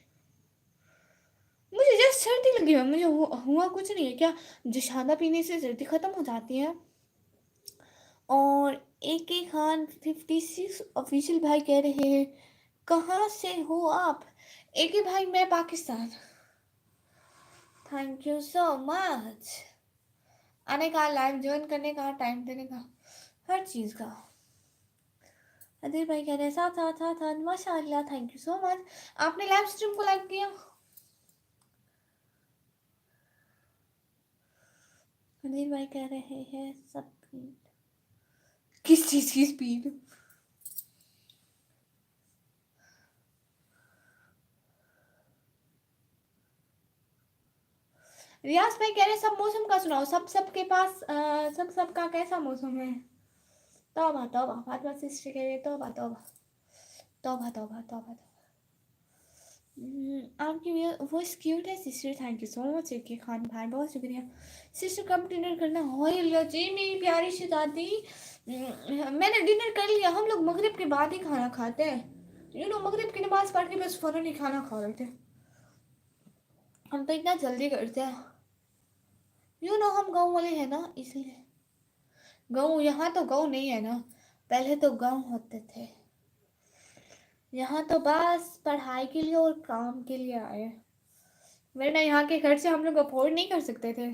مجھے جیسے سردی لگی ہے. مجھے ہوا کچھ نہیں ہے. کیا جشادہ پینے سے سردی ختم ہو جاتی ہے؟ اور AK خان 56 آفیشیل بھائی کہہ رہے ہیں کہاں سے ہو آپ؟ AK بھائی میں پاکستان. تھینک یو سو مچ آنے کا، لائیو جوائن کرنے کا، ٹائم دینے کا، ہر چیز کا. ادھر بھائی کہہ رہے ہیں ساتھ ماشاء اللہ. تھینک یو سو مچ. آپ نے لائیو اسٹریم کو لائک کیا؟ ادھر بھائی کہہ رہے ہیں سب کس چیز کی اسپیڈ؟ ریاض بھائی کہہ رہے ہیں سب موسم کا سناؤ. سب کے پاس سب کا کیسا موسم ہے؟ توبہ فاطمہ سسٹر کہہ رہے ہیں توبہ. آپ کی وائس کیوٹ ہے sister. Thank you so much AK Khan بھائی. بہت شکریہ سسٹر. کب ڈنر کرنا ہو جی میری پیاری شہزادی؟ میں نے ڈنر کر لیا. ہم لوگ مغرب کے بعد ہی کھانا کھاتے ہیں. مغرب کی نماز پڑھ کے بس فوراً ہی کھانا کھا لیتے. ہم تو اتنا جلدی کرتے ہیں. ہم گاؤں والے ہیں نا اس لیے. گاؤں یہاں تو گاؤں نہیں ہے نا. پہلے تو گاؤں ہوتے تھے. یہاں تو بس پڑھائی کے لیے اور کام کے لیے آئے. ورنہ یہاں کے خرچے ہم لوگ افورڈ نہیں کر سکتے تھے.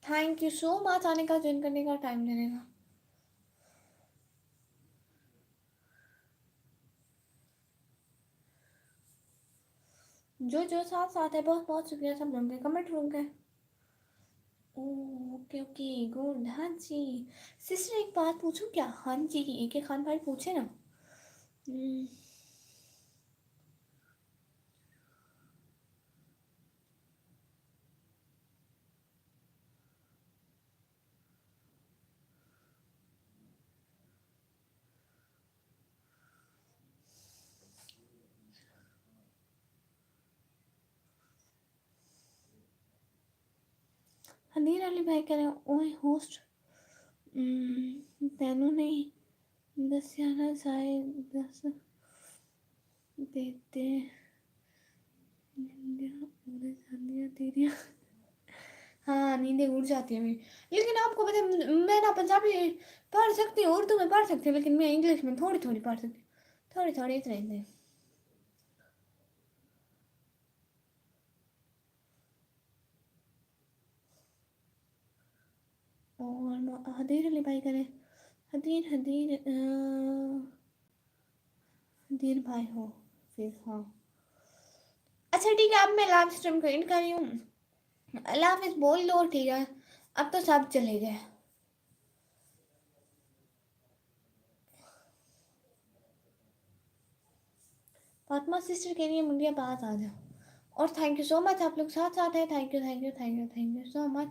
تھینک یو سو مچ آنے کا، جوائن کرنے کا، ٹائم دینے کا. جو ساتھ ہے بہت شکریہ سب لوگوں کے کمنٹ روم کے. Okay good. ہاں جی سسٹر ایک بات پوچھوں کیا؟ ہاں جی AK خان بھائی پوچھے نا. حنیر علی بھائی کہہ رہے ہیں اوئے ہوسٹ تینوں نہیں 10 سائے 10 دیتے تیری. ہاں نیندیں اڑ جاتی ہیں میری. لیکن آپ کو پتہ ہے میں نا پنجابی پڑھ سکتی ہوں، اردو میں پڑھ سکتی ہوں، لیکن میں انگلش میں تھوڑی پڑھ سکتی ہوں. تھوڑی اتنے. اور حدیر علی بھائی کریں حدیر بھائی ہو پھر. ہاں اچھا ٹھیک ہے. اب میں لائیو اسٹریم کو اینڈ کر رہی ہوں. اللہ حافظ بول لو. ٹھیک ہے اب تو سب چلے گئے. فاطمہ سسٹر کے لیے منڈیا پاس آ جاؤ. اور تھینک یو سو مچ آپ لوگ ساتھ ہیں. تھینک یو سو مچ.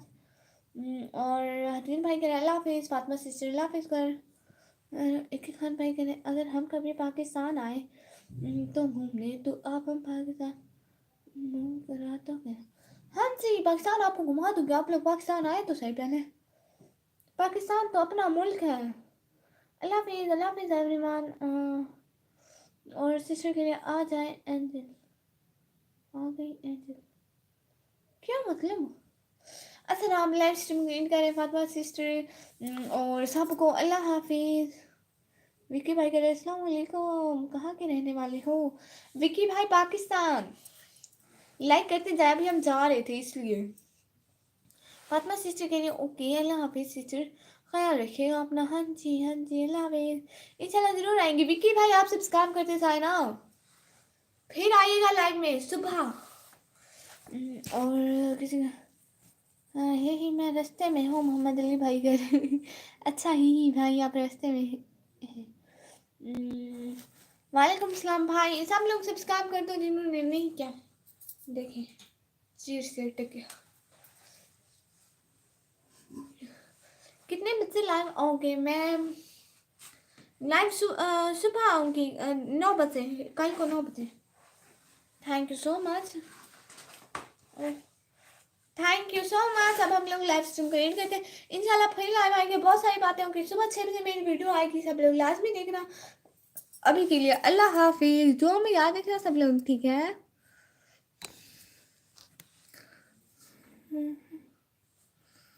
اور حدین بھائی کہہ رہے اللہ حافظ. فاطمہ سسٹر اللہ حافظ کر. AK خان بھائی کہہ رہے اگر ہم کبھی پاکستان آئے تو گھومنے تو آپ ہم پاکستان کرا تو گیا. ہاں جی پاکستان آپ کو گھما دوں گی. آپ لوگ پاکستان آئے تو صحیح پہلے. پاکستان تو اپنا ملک ہے. اللہ حافظ ایوری ون. اور سسٹر کے لیے آ جائیں اینجل. آ گئی اینجل کیا مطلب؟ السلام لائف اسٹریم کو اینڈ کریں. فاطمہ سسٹر اور سب کو اللہ حافظ. विकी भाई कह रहे अस्सलाम वालेकुम, कहाँ के रहने वाले हो? विकी भाई पाकिस्तान। लाइक करते जाए, अभी हम जा रहे थे इसलिए। फातिमा सिस्टर कह रही है ओके, अल्लाह हाफिज़ सिस्टर, ख्याल रखिएगा अपना। हाँ जी हाँ जी, अल्लाह हाफिज़। इंशाल्लाह ज़रूर आएंगे। विक्की भाई आप सब्सक्राइब करते जाए ना, फिर आइएगा लाइव में सुबह। और किसी ही मैं रास्ते में हूँ, मोहम्मद अली भाई कह रहे हैं। अच्छा ही भाई आप रास्ते में हैं। वालेकुम सलाम भाई, सब लोग सब्सक्राइब कर दो जिन्होंने नहीं किया। देखिए चीर से टके कितने बजे लाइव आओगे? मैं लाइव सुबह आऊँगी 9 बजे, कल को 9 बजे। Thank you so much, thank you so much. अब हम लोग लाइव स्ट्रीम क्रिएट करते हैं, इंशाल्लाह फिर लाइव आएंगे, बहुत सारी बातें होंगी। सुबह 6 बजे मेरी वीडियो आएगी, सब लोग लाजमी देखना। अभी के लिए अल्लाह हाफिज़, दुआ में याद रखना सब लोग, ठीक है।